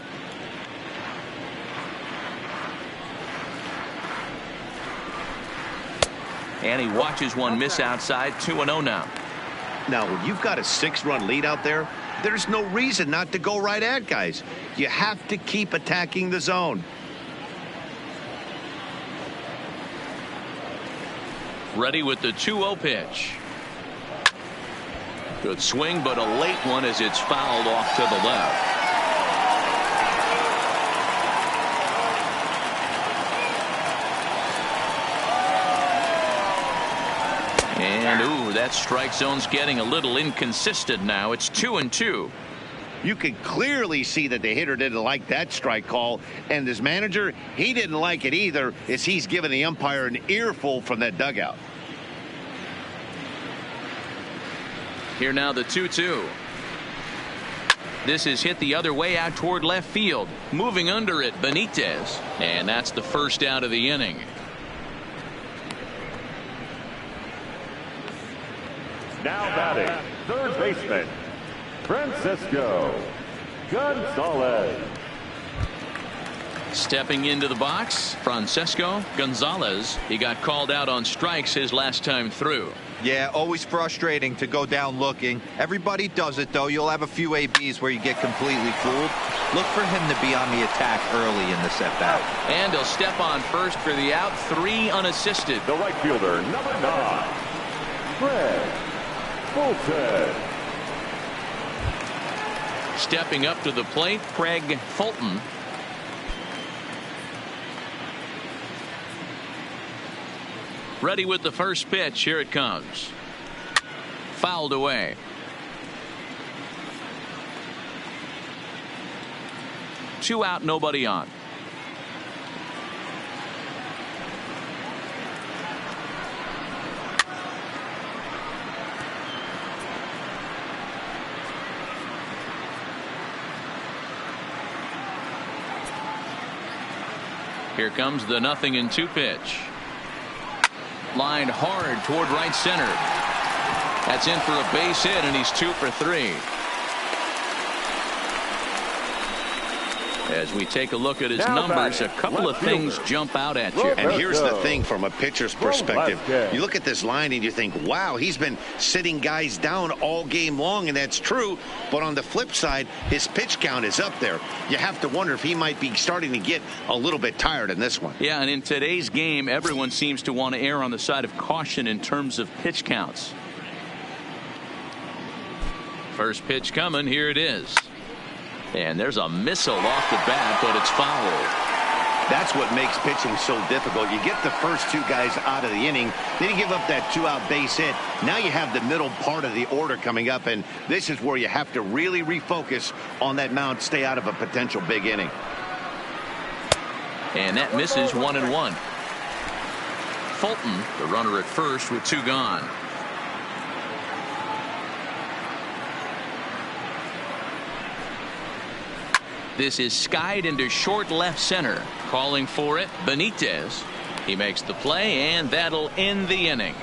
And he watches one miss outside. 2-0 now. Now, when you've got a 6-run lead out there, there's no reason not to go right at guys. You have to keep attacking the zone. Ready with the 2-0 pitch. Good swing, but a late one as it's fouled off to the left. That strike zone's getting a little inconsistent now. It's 2-2. You can clearly see that the hitter didn't like that strike call, and his manager, he didn't like it either, as he's giving the umpire an earful from that dugout. Here now the 2-2. This is hit the other way out toward left field. Moving under it, Benitez. And that's the first out of the inning. Now batting, third baseman, Francisco Gonzalez. Stepping into the box, Francisco Gonzalez. He got called out on strikes his last time through. Yeah, always frustrating to go down looking. Everybody does it, though. You'll have a few ABs where you get completely fooled. Look for him to be on the attack early in the at-bat. And he'll step on first for the out. 3 unassisted. The right fielder, number 9, Fred Fulton. Stepping up to the plate, Craig Fulton. Ready with the first pitch. Here it comes. Fouled away. Two out, nobody on. Here comes the 0-2 pitch. Lined hard toward right center. That's in for a base hit, and he's 2 for 3. As we take a look at his numbers, a couple of things jump out at you. And here's the thing from a pitcher's perspective. You look at this line and you think, wow, he's been sitting guys down all game long, and that's true. But on the flip side, his pitch count is up there. You have to wonder if he might be starting to get a little bit tired in this one. Yeah, and in today's game, everyone seems to want to err on the side of caution in terms of pitch counts. First pitch coming. Here it is. And there's a missile off the bat, but it's foul. That's what makes pitching so difficult. You get the first 2 guys out of the inning, then you give up that 2-out base hit. Now you have the middle part of the order coming up, and this is where you have to really refocus on that mound, stay out of a potential big inning. And that misses 1-1. Fulton, the runner at first with 2 gone. This is skied into short left center. Calling for it, Benitez. He makes the play, and that'll end the inning.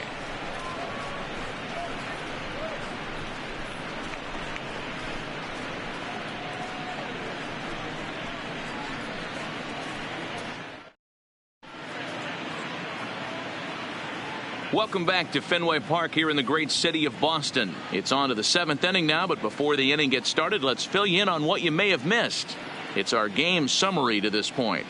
Welcome back to Fenway Park here in the great city of Boston. It's on to the 7th inning now, but before the inning gets started, let's fill you in on what you may have missed. It's our game summary to this point.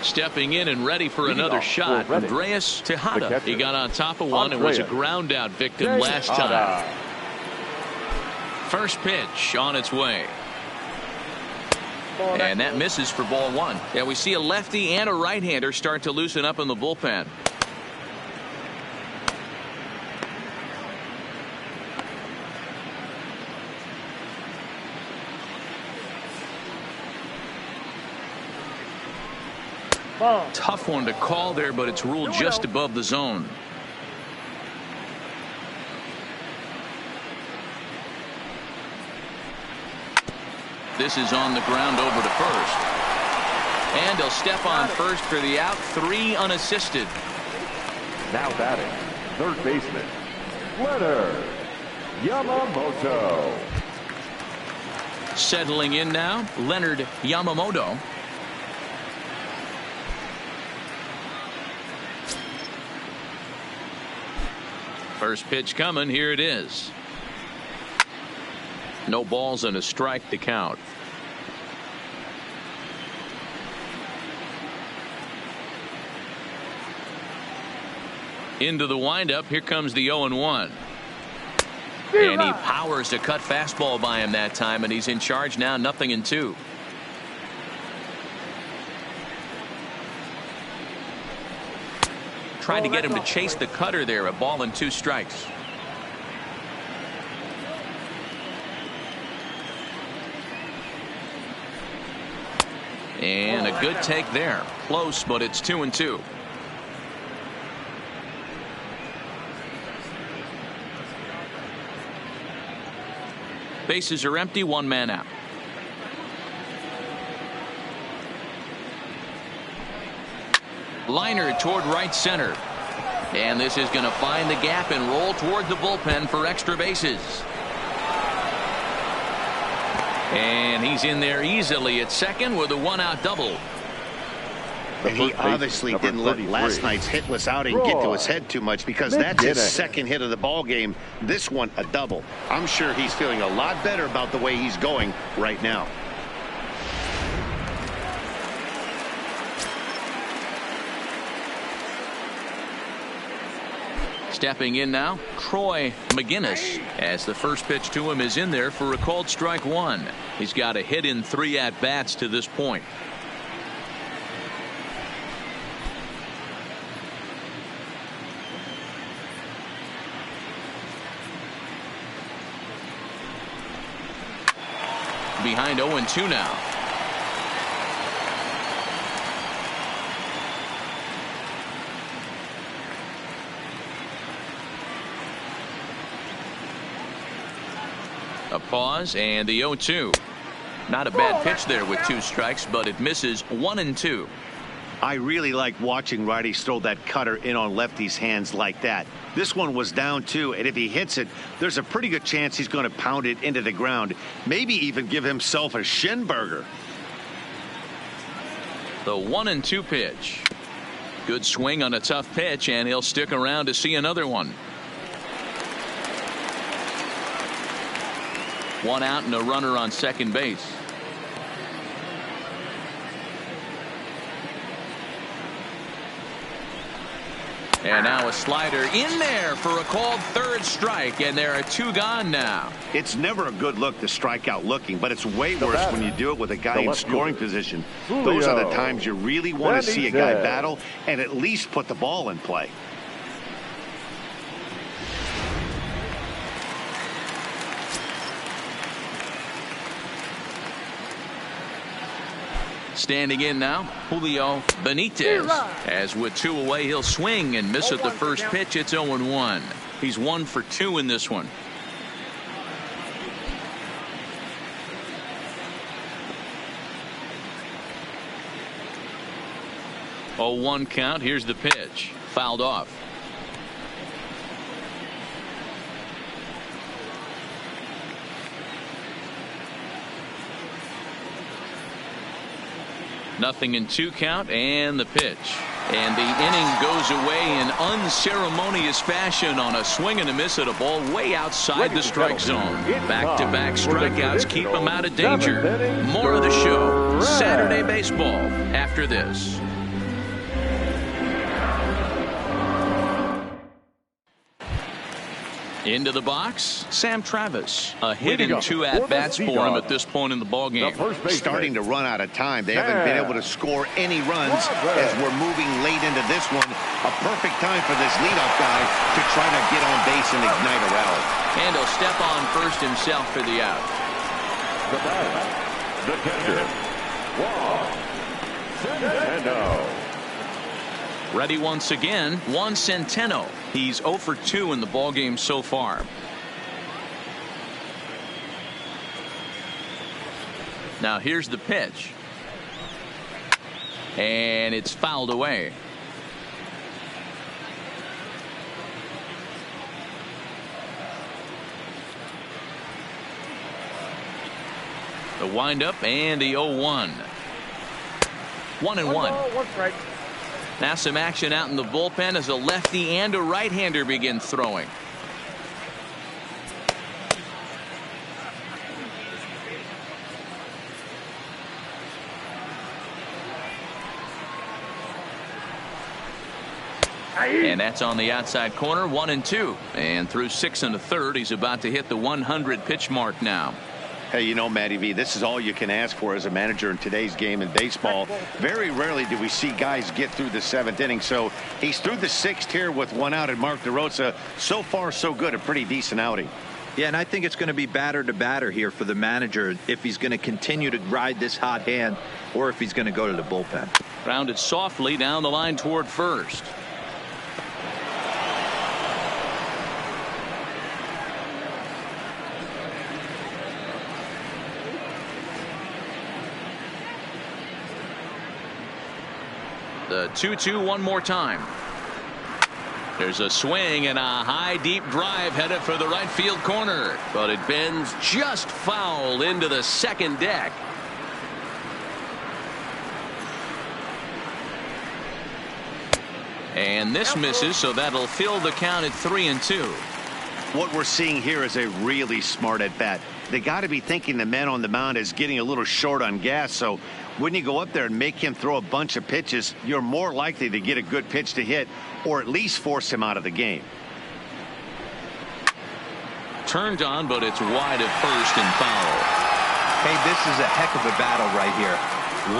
Stepping in and ready for another shot, Andreas Tejada. He got on top of one and was a ground out victim last time. First pitch on its way. And that misses for ball 1. Yeah, we see a lefty and a right-hander start to loosen up in the bullpen. Tough one to call there, but it's ruled just above the zone. This is on the ground over to first. And he'll step on first for the out. 3 unassisted. Now batting, third baseman, Leonard Yamamoto. Settling in now, Leonard Yamamoto. First pitch coming. Here it is. No balls and a strike to count. Into the windup. Here comes the 0-1. And he powers a cut fastball by him that time, and he's in charge now. 0-2. Tried to get him to chase the cutter there. A ball and 2 strikes. And a good take there. Close, but it's 2-2. Bases are empty. 1 man out. Liner toward right center. And this is going to find the gap and roll toward the bullpen for extra bases. And he's in there easily at second with a 1-out double. And he obviously didn't let last night's hitless outing get to his head too much, because that's his second hit of the ball game. This one a double. I'm sure he's feeling a lot better about the way he's going right now. Stepping in now, Troy McGinnis, as the first pitch to him is in there for a called strike 1. He's got a hit in 3 at-bats to this point. Behind 0-2 now. A pause and the 0-2. Not a bad pitch there with 2 strikes, but it misses. 1-2. I really like watching righties throw that cutter in on lefties' hands like that. This one was down 2, and if he hits it, there's a pretty good chance he's going to pound it into the ground, maybe even give himself a shin burger. The 1-2 pitch. Good swing on a tough pitch, and he'll stick around to see another one. 1 out and a runner on second base. And now a slider in there for a called third strike, and there are 2 gone now. It's never a good look to strike out looking, but it's way worse when you do it with a guy in scoring position. Those are the times you really want to see a guy battle and at least put the ball in play. Standing in now, Julio Benitez. As with 2 away, he'll swing and miss at the first pitch. It's 0-1. He's 1 for 2 in this one. Oh, 1 count. Here's the pitch. Fouled off. Nothing in 2 count, and the pitch. And the inning goes away in unceremonious fashion on a swing and a miss at a ball way outside the strike zone. Back-to-back strikeouts keep him out of danger. More of the show. Saturday baseball after this. Into the box, Sam Travis. A hit in 2 at-bats for him at this point in the ballgame. Starting to run out of time. They haven't been able to score any runs as we're moving late into this one. A perfect time for this leadoff guy to try to get on base and ignite a rally. And he'll step on first himself for the out. The catcher, Juan Centeno. Ready once again, Juan Centeno. He's 0 for 2 in the ballgame so far. Now here's the pitch. And it's fouled away. The windup and the 0-1. 1-1. Now some action out in the bullpen as a lefty and a right-hander begin throwing. And that's on the outside corner. 1-2. And through 6 1/3, he's about to hit the 100 pitch mark now. Hey, you know, Matty V, this is all you can ask for as a manager in today's game in baseball. Very rarely do we see guys get through the 7th inning. So he's through the 6th here with 1 out, and Mark DeRosa, so far so good, a pretty decent outing. Yeah, and I think it's going to be batter to batter here for the manager if he's going to continue to ride this hot hand or if he's going to go to the bullpen. Grounded softly down the line toward first. The 2-2 one more time. There's a swing and a high deep drive headed for the right field corner, but it bends just foul into the second deck. And this misses, so that'll fill the count at 3-2. What we're seeing here is a really smart at bat. They got to be thinking the man on the mound is getting a little short on gas, so when you go up there and make him throw a bunch of pitches, you're more likely to get a good pitch to hit or at least force him out of the game. Turned on, but it's wide at first and foul. Hey, this is a heck of a battle right here.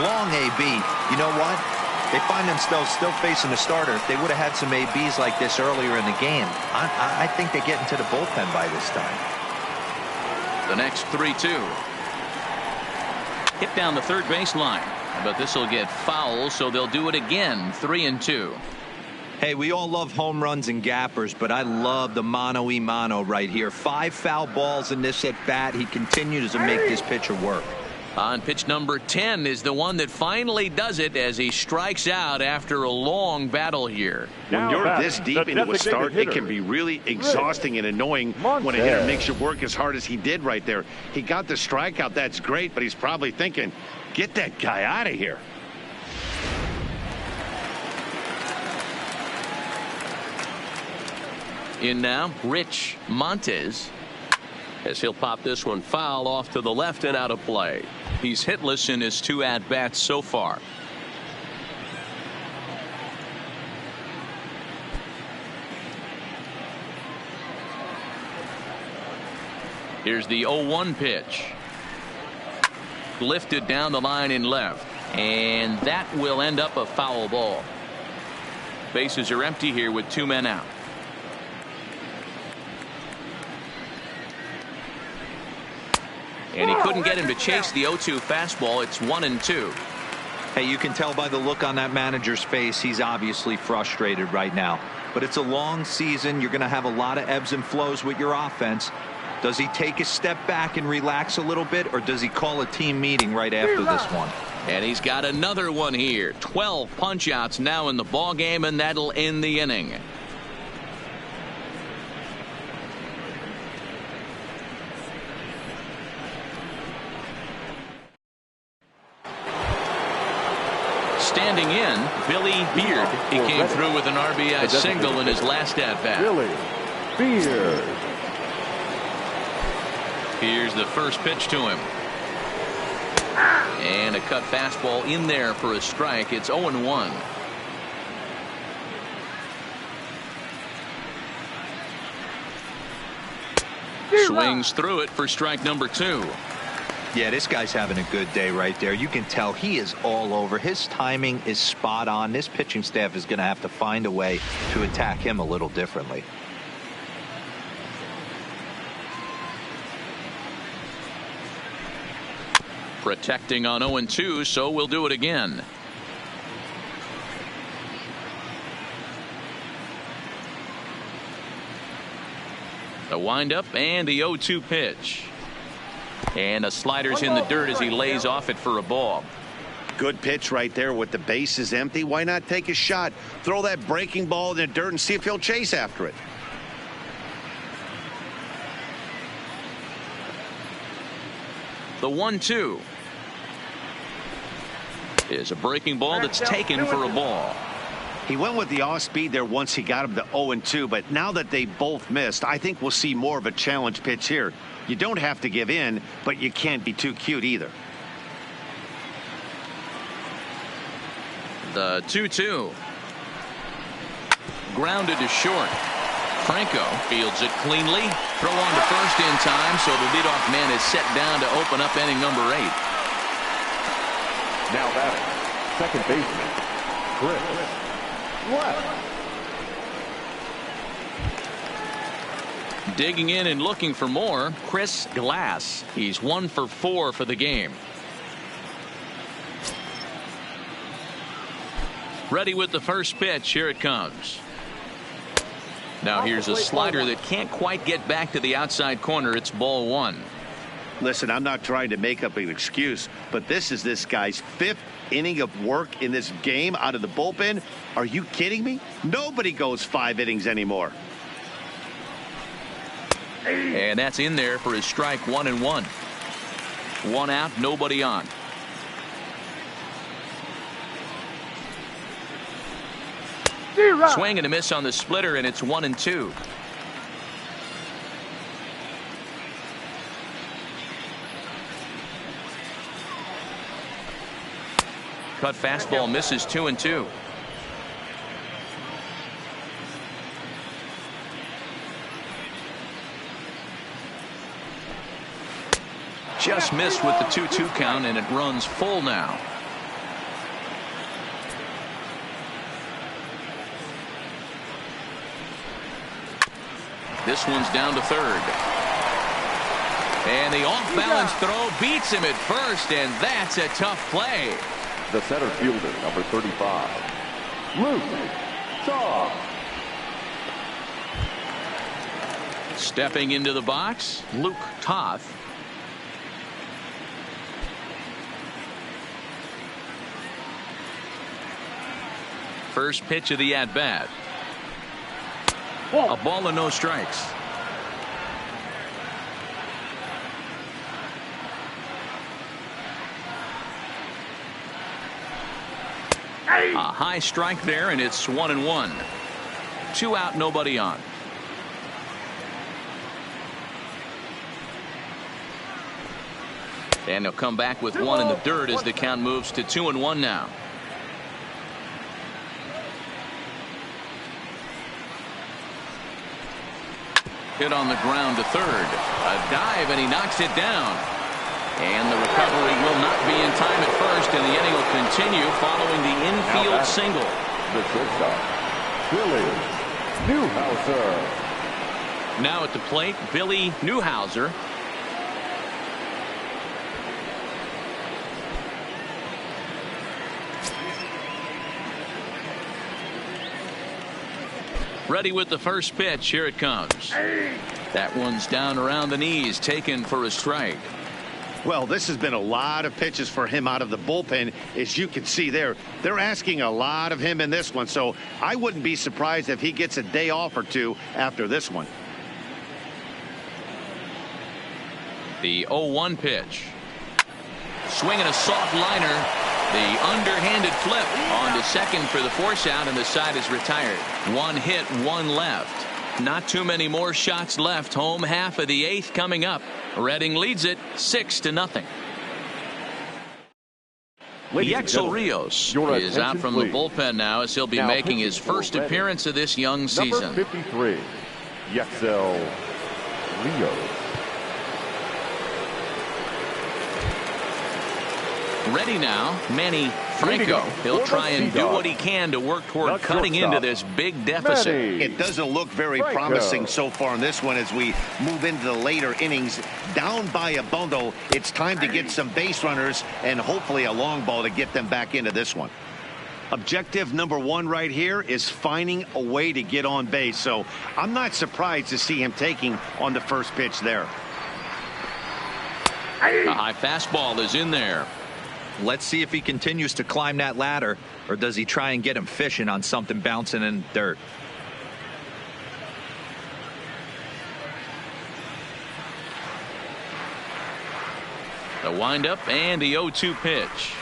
Long AB. You know what? They find themselves still facing the starter. If they would have had some ABs like this earlier in the game, I think they get into the bullpen by this time. The next 3-2. Hit down the third baseline, but this will get foul, so they'll do it again. 3-2. Hey, we all love home runs and gappers, but I love the mano-y-mano right here. 5 foul balls in this at bat. He continues to make this pitcher work. On pitch number 10 is the one that finally does it as he strikes out after a long battle here. When you're this deep into a start, it can be really exhausting and annoying when a hitter makes you work as hard as he did right there. He got the strikeout. That's great, but he's probably thinking, get that guy out of here. In now, Rich Montes, as he'll pop this one foul off to the left and out of play. He's hitless in his 2 at-bats so far. Here's the 0-1 pitch. Lifted down the line in left, and that will end up a foul ball. Bases are empty here with 2 men out. And he couldn't get him to chase the 0-2 fastball. It's 1-2. Hey, you can tell by the look on that manager's face, he's obviously frustrated right now. But it's a long season. You're going to have a lot of ebbs and flows with your offense. Does he take a step back and relax a little bit, or does he call a team meeting right after this one? And he's got another one here. 12 punch-outs now in the ball game, and that'll end the inning. Standing in, Billy Beard. He came through with an RBI single in his last at-bat. Billy Beard. Here's the first pitch to him. And a cut fastball in there for a strike. It's 0-1. Swings through it for strike number 2. Yeah, this guy's having a good day right there. You can tell he is all over. His timing is spot on. This pitching staff is going to have to find a way to attack him a little differently. Protecting on 0-2, so we'll do it again. The windup and the 0-2 pitch. And the slider's in the dirt as he lays off it for a ball. Good pitch right there with the bases empty. Why not take a shot? Throw that breaking ball in the dirt and see if he'll chase after it. The 1-2 is a breaking ball that's taken for a ball. He went with the off speed there once he got him to 0-2, but now that they both missed, I think we'll see more of a challenge pitch here. You don't have to give in, but you can't be too cute either. The 2-2. Grounded to short. Franco fields it cleanly. Throw on to first in time, so the leadoff man is set down to open up inning number 8. Now batting, second baseman, Chris Left. Digging in and looking for more, Chris Glass. He's 1 for 4 for the game. Ready with the first pitch. Here it comes. Now here's a slider that can't quite get back to the outside corner. It's ball 1. Listen, I'm not trying to make up an excuse, but this is this guy's 5th inning of work in this game out of the bullpen. Are you kidding me? Nobody goes 5 innings anymore. And that's in there for his strike. 1-1. 1 out, nobody on. Swing and a miss on the splitter, and it's 1-2. Cut fastball misses. 2-2. Just missed with the 2-2 count, and it runs full now. This one's down to third. And the off-balance throw beats him at first, and that's a tough play. The center fielder, number 35, Luke Shaw. Stepping into the box, Luke Toth. First pitch of the at-bat. A ball and no strikes. A high strike there, and it's 1-1. 2 out, nobody on. And they'll come back with 1 in the dirt as the count moves to 2-1 now. Hit on the ground to third. A dive, and he knocks it down. And the recovery will not be in time at first, and the inning will continue following the infield single. The shortstop, Billy Newhouser. Now at the plate, Billy Newhouser. Ready with the first pitch. Here it comes. That one's down around the knees, taken for a strike. Well, this has been a lot of pitches for him out of the bullpen. As you can see there, they're asking a lot of him in this one, so I wouldn't be surprised if he gets a day off or 2 after this one. The 0-1 pitch. Swinging a soft liner. The underhanded flip on to second for the force out, and the side is retired. 1 hit, 1 left. Not too many more shots left. Home half of the 8th coming up. Reading leads it 6-0. Yexel Rios is out from the bullpen now, as he'll be making his first appearance of this young season. Number 53, Yexel Rios. Ready now, Manny Franco. He'll try and do what he can to work toward cutting into this big deficit. It doesn't look very promising so far in this one as we move into the later innings. Down by a bundle, it's time to get some base runners and hopefully a long ball to get them back into this one. Objective number 1 right here is finding a way to get on base. So I'm not surprised to see him taking on the first pitch there. A high fastball is in there. Let's see if he continues to climb that ladder, or does he try and get him fishing on something bouncing in the dirt. The windup and the 0-2 pitch.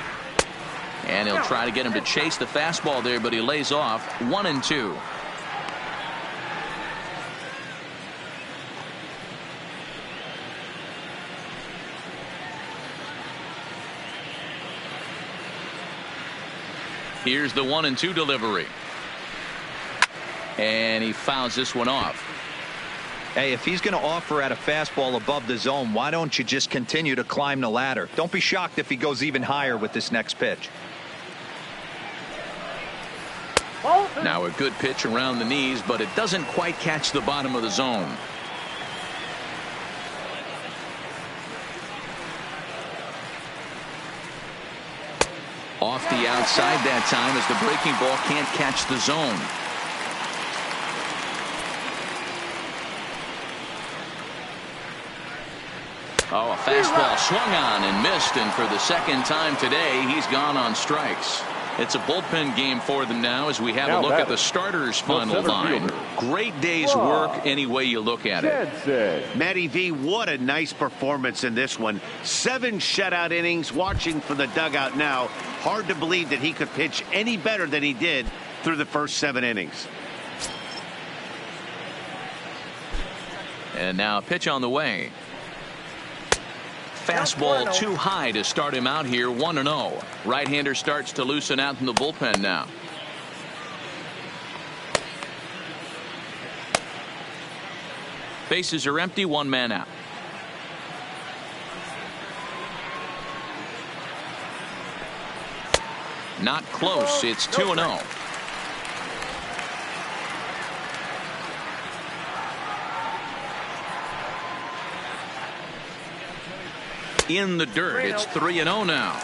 And he'll try to get him to chase the fastball there, but he lays off. 1-2. Here's the 1-2 delivery. And he fouls this one off. Hey, if he's going to offer at a fastball above the zone, why don't you just continue to climb the ladder? Don't be shocked if he goes even higher with this next pitch. Now a good pitch around the knees, but it doesn't quite catch the bottom of the zone. Off the outside that time as the breaking ball can't catch the zone. Oh, a fastball swung on and missed, and for the second time today, he's gone on strikes. It's a bullpen game for them now as we have a look at the starters' final line. Great day's work any way you look at it. Matty V, what a nice performance in this one. 7 shutout innings. Watching from the dugout now, hard to believe that he could pitch any better than he did through the first 7 innings. And now a pitch on the way. Fastball too high to start him out here. 1-0. Right-hander starts to loosen out in the bullpen now. Bases are empty. 1 man out. Not close. It's 2-0. In the dirt. It's 3-0 now.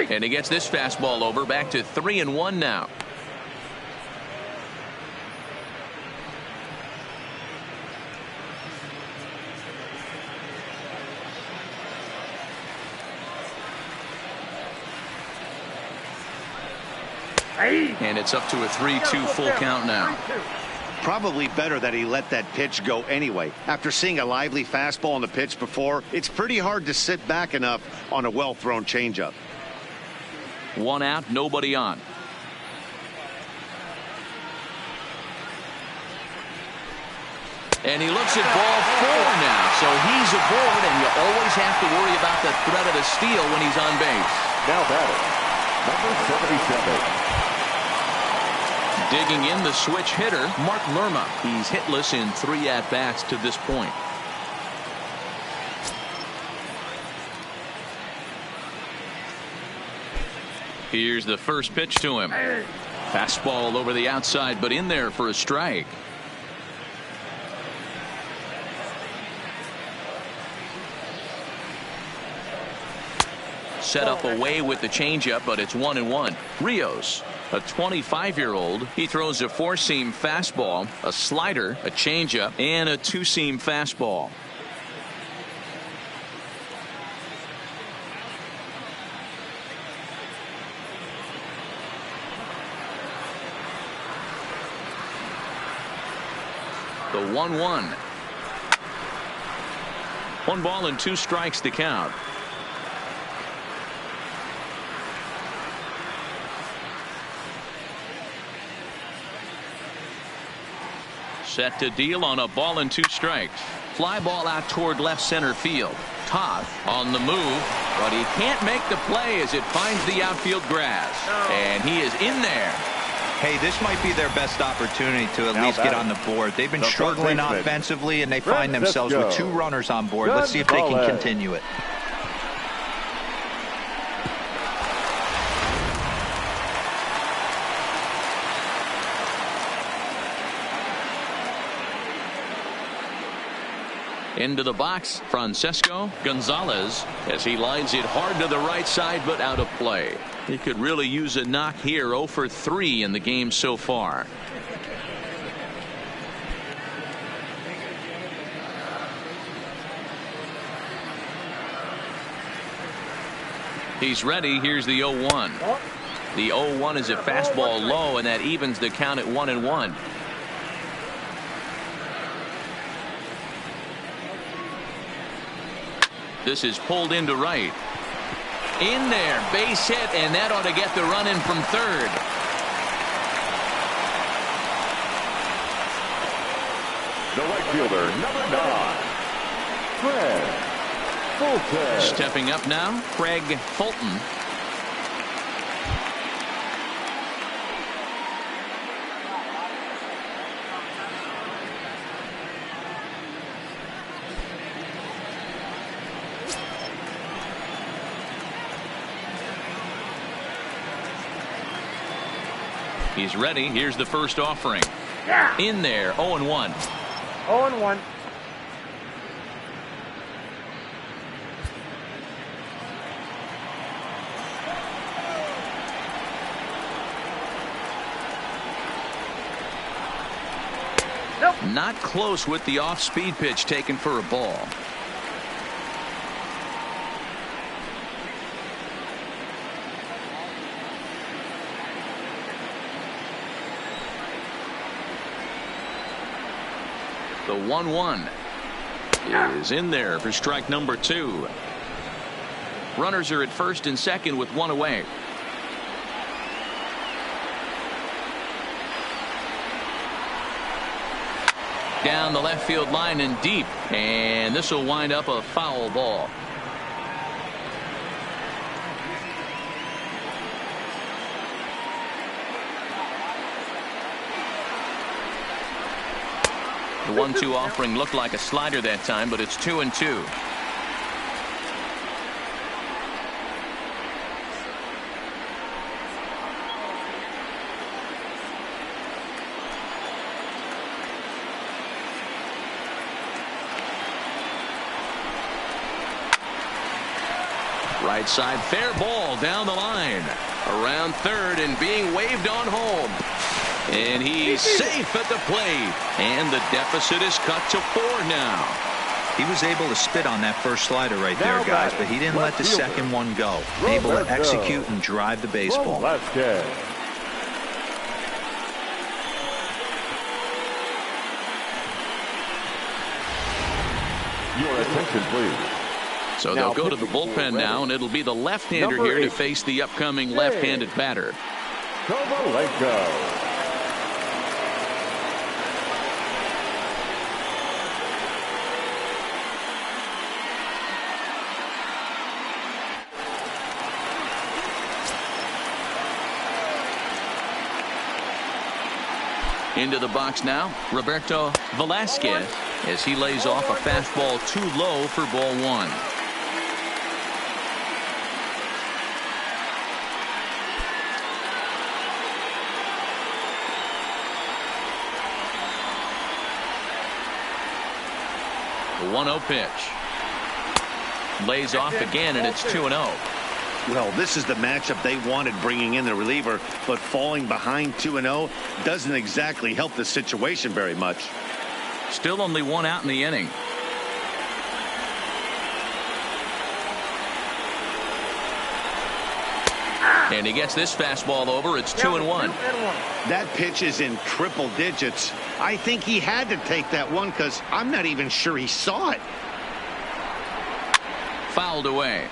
And he gets this fastball over. Back to 3-1 now. And it's up to a 3-2 full count now. Probably better that he let that pitch go anyway. After seeing a lively fastball on the pitch before, it's pretty hard to sit back enough on a well-thrown changeup. 1 out, nobody on. And he looks at ball 4 now, so he's aboard, and you always have to worry about the threat of a steal when he's on base. Now batting, number 77. Digging in the switch hitter, Mark Lerma. He's hitless in 3 at-bats to this point. Here's the first pitch to him. Fastball over the outside, but in there for a strike. Set up away with the changeup, but it's 1-1. Rios, a 25-year-old. He throws a 4-seam fastball, a slider, a changeup, and a 2-seam fastball. The 1-1. 1 ball and 2 strikes to count. Set to deal on a ball and 2 strikes. Fly ball out toward left center field. Toth on the move, but he can't make the play as it finds the outfield grass. And he is in there. Hey, this might be their best opportunity to at least get on the board. They've been struggling offensively, and they find themselves with 2 runners on board. Let's see if they can continue it. Into the box, Francesco Gonzalez, as he lines it hard to the right side, but out of play. He could really use a knock here. 0 for 3 in the game so far. He's ready. Here's the 0-1. The 0-1 is a fastball low, and that evens the count at 1-1. This is pulled into right. In there, base hit, and that ought to get the run in from third. The right fielder, number 9, Craig Fulton. Stepping up now, Craig Fulton. He's ready. Here's the first offering. In there, 0-1. 0-1. Nope. Not close with the off-speed pitch taken for a ball. The 1-1 is in there for strike number 2. Runners are at first and second with one away. Down the left field line and deep, and this will wind up a foul ball. The 1-2 offering looked like a slider that time, but it's 2-2. Right side, fair ball down the line. Around third and being waved on home. And he's safe at the plate. And the deficit is cut to 4 now. He was able to spit on that first slider right there, guys, but he didn't let the second one go. Able to execute and drive the baseball. Your attention, please. So they'll go to the bullpen now, and it'll be the left-hander here to face the upcoming left-handed batter. Kovalenko. Into the box now, Roberto Velasquez, as he lays off a fastball too low for ball 1. The 1-0 pitch. Lays off again, and it's 2-0. Well, this is the matchup they wanted, bringing in the reliever, but falling behind 2-0 doesn't exactly help the situation very much. Still only one out in the inning. And he gets this fastball over. It's 2-1. That pitch is in triple digits. I think he had to take that one because I'm not even sure he saw it. Fouled away.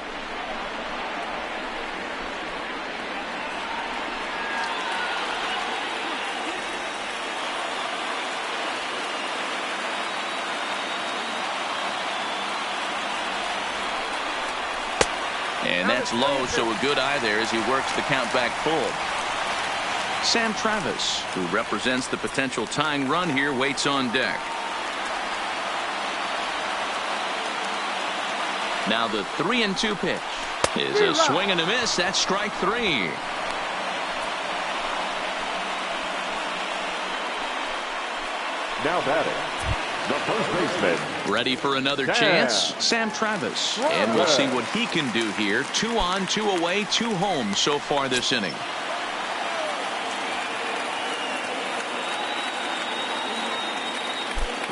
And that's low, so a good eye there as he works the count back full. Sam Travis, who represents the potential tying run here, waits on deck. Now the 3-2 pitch is a swing and a miss. That's strike 3. Now batting, the first baseman. Ready for another chance, Sam Travis. And we'll see what he can do here. 2 on, 2 away, 2 home so far this inning.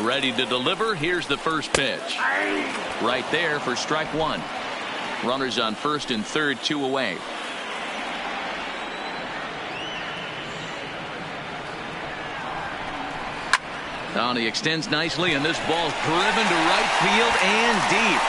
Ready to deliver. Here's the first pitch. Right there for strike 1. Runners on first and third, 2 away. Oh, he extends nicely, and this ball's driven to right field and deep.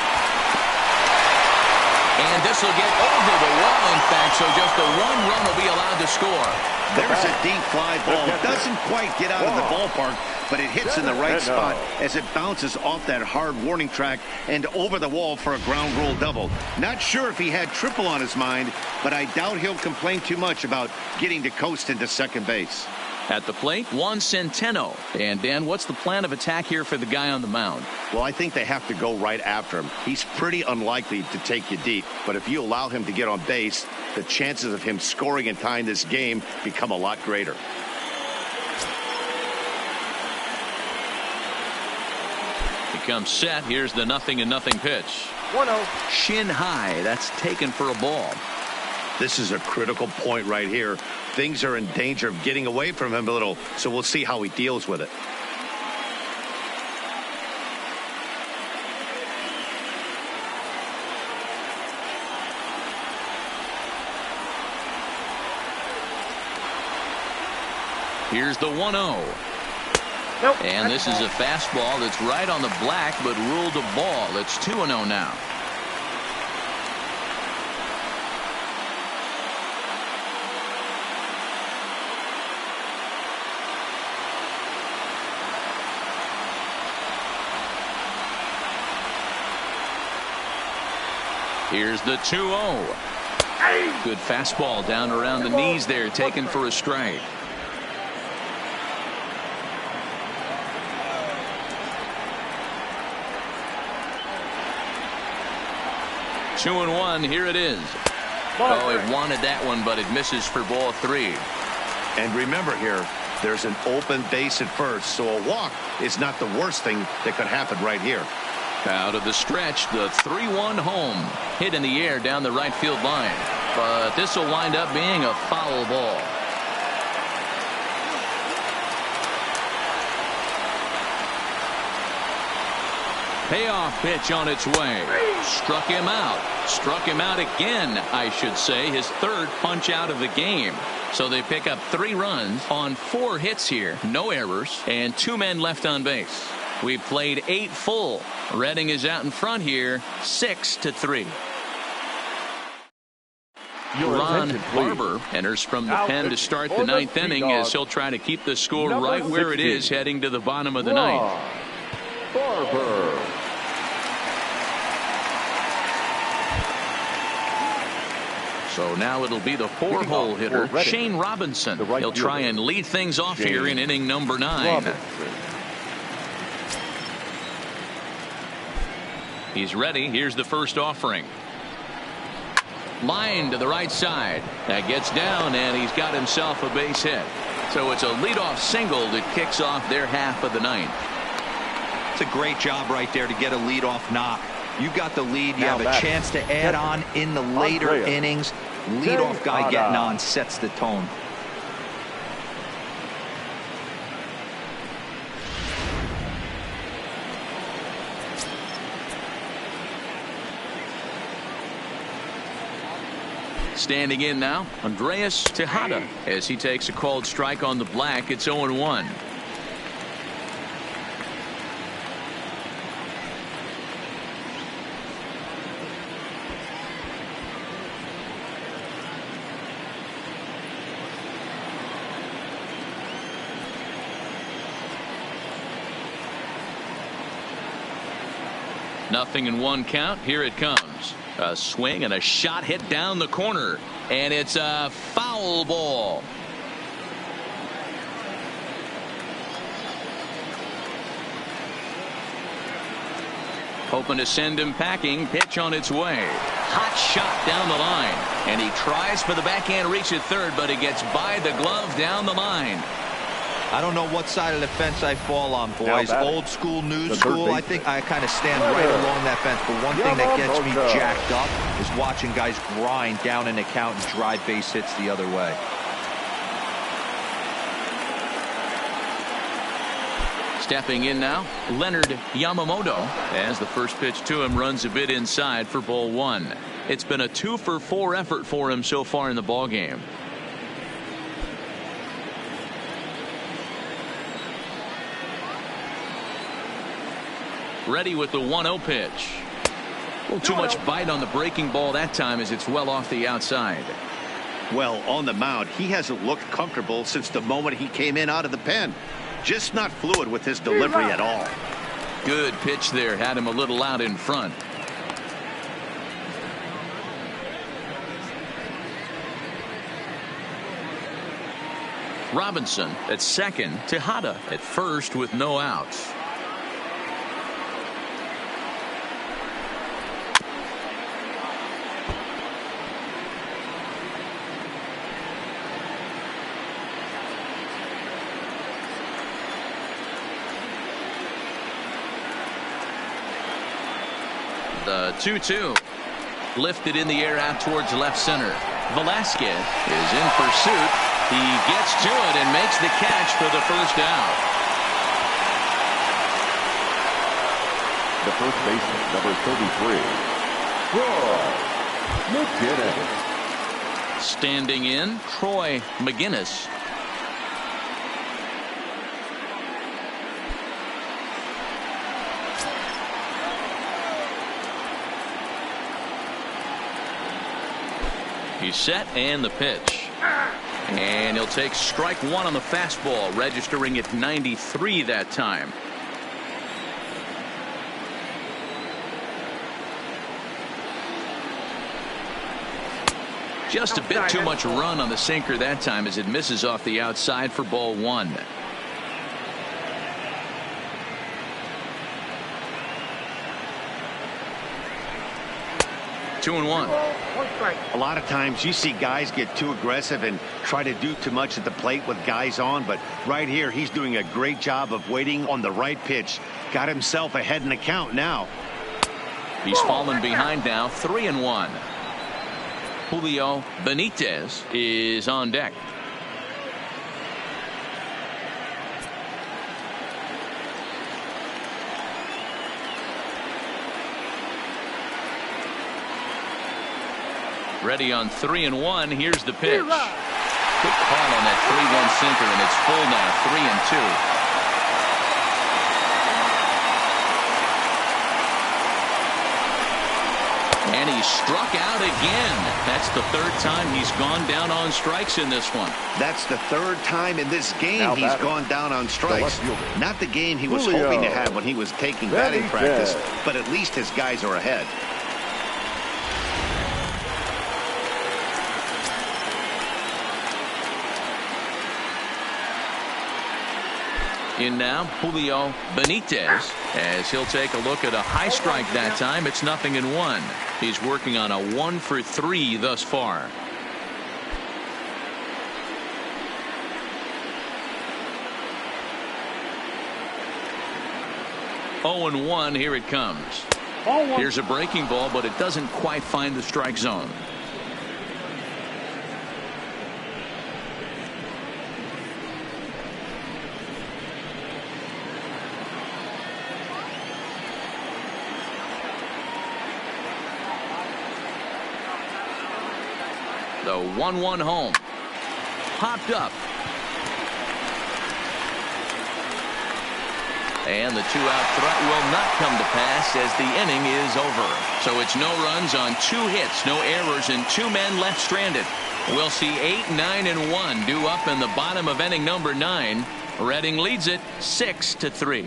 And this will get over the wall, in fact, so just the one run will be allowed to score. There's a deep fly ball. Doesn't quite get out of the ballpark, but it hits in the right spot as it bounces off that hard warning track and over the wall for a ground rule double. Not sure if he had triple on his mind, but I doubt he'll complain too much about getting to coast into second base. At the plate, Juan Centeno. And, Dan, what's the plan of attack here for the guy on the mound? Well, I think they have to go right after him. He's pretty unlikely to take you deep, but if you allow him to get on base, the chances of him scoring and tying this game become a lot greater. He comes set. Here's the 0-0 pitch. 1-0. Shin high. That's taken for a ball. This is a critical point right here. Things are in danger of getting away from him a little, so we'll see how he deals with it. Here's the 1-0. Nope. And this is a fastball that's right on the black, but ruled a ball. It's 2-0 now. Here's the 2-0. Good fastball down around the knees there, taken for a strike. Two and one. Here it is. Oh, it wanted that one, but it misses for ball 3. And remember here, there's an open base at first, so a walk is not the worst thing that could happen right here. Out of the stretch, the 3-1 home. Hit in the air down the right field line. But this will wind up being a foul ball. Payoff pitch on its way. Struck him out. Struck him out again, I should say. His third punch out of the game. So they pick up 3 runs on 4 hits here. No errors and 2 men left on base. We've played 8 full. Redding is out in front here, 6-3. Ron Barber enters from the pen to start the 9th inning as he'll try to keep the score right where it is heading to the bottom of the 9th. Barber. So now it'll be the 4-hole hitter, Shane Robinson. He'll try and lead things off here in inning number 9. He's ready. Here's the first offering. Line to the right side. That gets down, and he's got himself a base hit. So it's a leadoff single that kicks off their half of the 9th. It's a great job right there to get a leadoff knock. You got the lead. You have a chance to add on in the later innings. Leadoff guy getting on sets the tone. Standing in now, Andreas Tejada as he takes a called strike on the black. It's 0-1. Nothing in 1 count. Here it comes. A swing and a shot hit down the corner. And it's a foul ball. Hoping to send him packing. Pitch on its way. Hot shot down the line. And he tries for the backhand reach at third, but he gets by the glove down the line. I don't know what side of the fence I fall on, boys. Old school, new school. I think I kind of stand right along that fence. But one thing that gets me jacked up is watching guys grind down an account and drive base hits the other way. Stepping in now, Leonard Yamamoto, as the first pitch to him runs a bit inside for ball 1. It's been a 2-for-4 effort for him so far in the ballgame. Ready with the 1-0 pitch. Well, too much bite on the breaking ball that time as it's well off the outside. Well, on the mound, he hasn't looked comfortable since the moment he came in out of the pen. Just not fluid with his delivery at all. Good pitch there. Had him a little out in front. Robinson at second. Tejada at first with no outs. The 2-2 lifted in the air out towards left center. Velasquez is in pursuit. He gets to it and makes the catch for the first out. The first baseman, number 33, Troy McGinnis. Standing in, Troy McGinnis. He's set and the pitch. And he'll take strike one on the fastball, registering at 93 that time. Just a bit too much run on the sinker that time as it misses off the outside for ball one. Two and one. A lot of times you see guys get too aggressive and try to do too much at the plate with guys on, but right here he's doing a great job of waiting on the right pitch. Got himself ahead in the count now. He's fallen behind now, 3-1. Julio Benitez is on deck. Ready on 3-1. Here's the pitch. Good call on that 3-1 sinker, and it's full now, 3-2. And he struck out again. That's the third time he's gone down on strikes in this one. That's the third time in this game he's gone down on strikes. Not the game he was Julio hoping to have when he was taking batting practice, but at least his guys are ahead. In now, Julio Benitez, as he'll take a look at a high strike that time. It's 0-1. He's working on a 1-for-3 thus far. Oh and 1. Here it comes. Here's a breaking ball, but it doesn't quite find the strike zone. The 1-1 home. Popped up. And the two-out threat will not come to pass as the inning is over. So it's no runs on 2 hits, no errors, and 2 men left stranded. We'll see 8, 9, and 1 due up in the bottom of inning number 9. Reading leads it 6-3.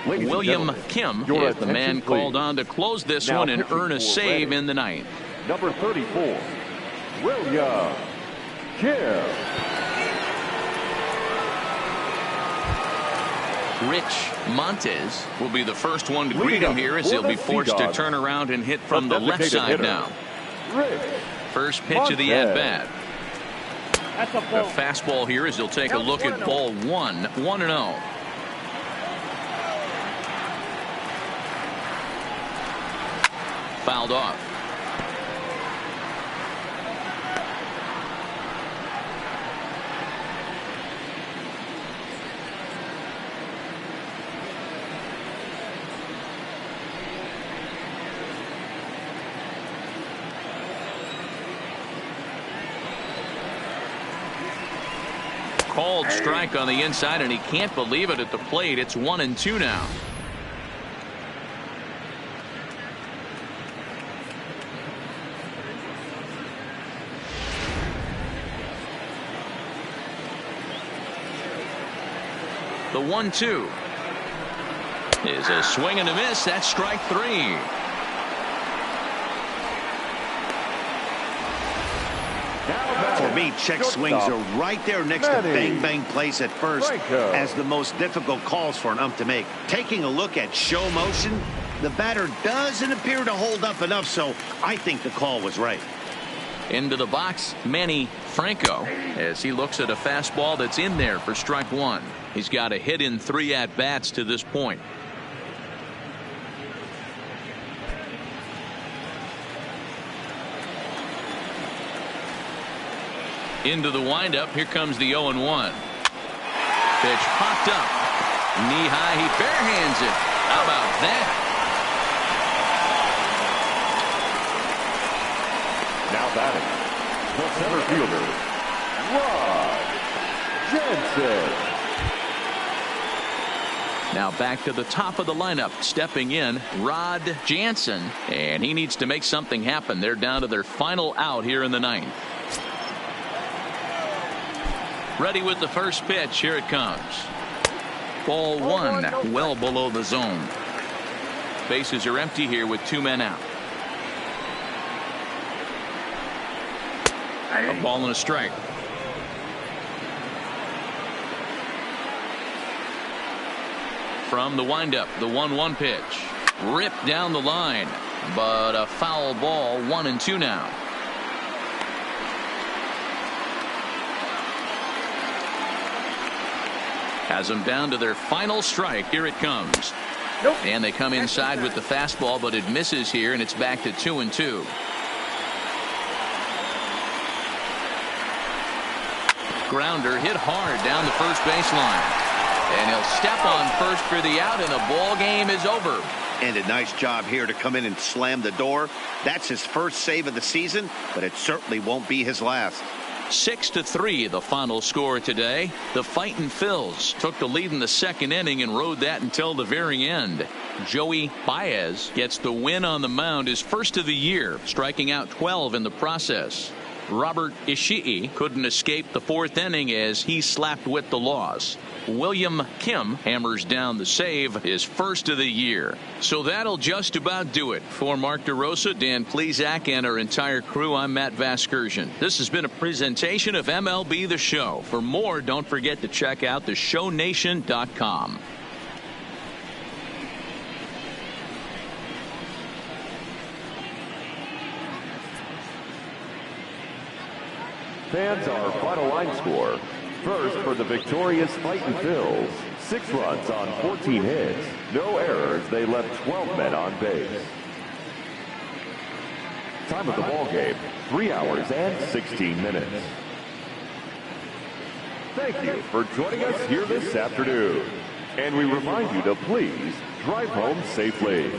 William Kim is the man called on to close this one and earn a save in the ninth. Number 34, William Kim. Rich Montes will be the first one to greet him here as he'll be forced to turn around and hit from the left side now. First pitch of the at-bat. The fastball here as he'll take a look at ball 1, 1-0. Fouled off. Called strike on the inside, and he can't believe it at the plate. It's 1-2 now. 1-2. Is a swing and a miss. That's strike 3. For me, check swings are right there next to bang bang plays at first as the most difficult calls for an ump to make. Taking a look at show motion, the batter doesn't appear to hold up enough, so I think the call was right. Into the box, Manny Franco, as he looks at a fastball that's in there for strike 1. He's got a hit in 3 at-bats to this point. Into the windup. Here comes the 0-1. Pitch popped up. Knee high. He barehands it. How about that? Now batting, the center fielder, Rod Jansen. Now back to the top of the lineup. Stepping in, Rod Jansen. And he needs to make something happen. They're down to their final out here in the 9th. Ready with the first pitch. Here it comes. Ball 1, well below the zone. Bases are empty here with 2 men out. A ball and a strike. From the windup, the 1-1 pitch. Ripped down the line, but a foul ball. 1-2 now. Has them down to their final strike. Here it comes. And they come inside with the fastball, but it misses here, and it's back to 2-2. Grounder hit hard down the first baseline. And he'll step on first for the out, and the ball game is over. And a nice job here to come in and slam the door. That's his first save of the season, but it certainly won't be his last. 6-3 the final score today. The Fightin Phils took the lead in the 2nd inning and rode that until the very end. Joey Baez gets the win on the mound, his first of the year, striking out 12 in the process. Robert Ishii couldn't escape the 4th inning as he slapped with the loss. William Kim hammers down the save, his first of the year. So that'll just about do it. For Mark DeRosa, Dan Plesac, and our entire crew, I'm Matt Vasgersian. This has been a presentation of MLB The Show. For more, don't forget to check out theshownation.com. Fans, our final line score. First for the victorious Fightin Phils. 6 runs on 14 hits. No errors. They left 12 men on base. Time of the ball game, 3 hours and 16 minutes. Thank you for joining us here this afternoon. And we remind you to please drive home safely.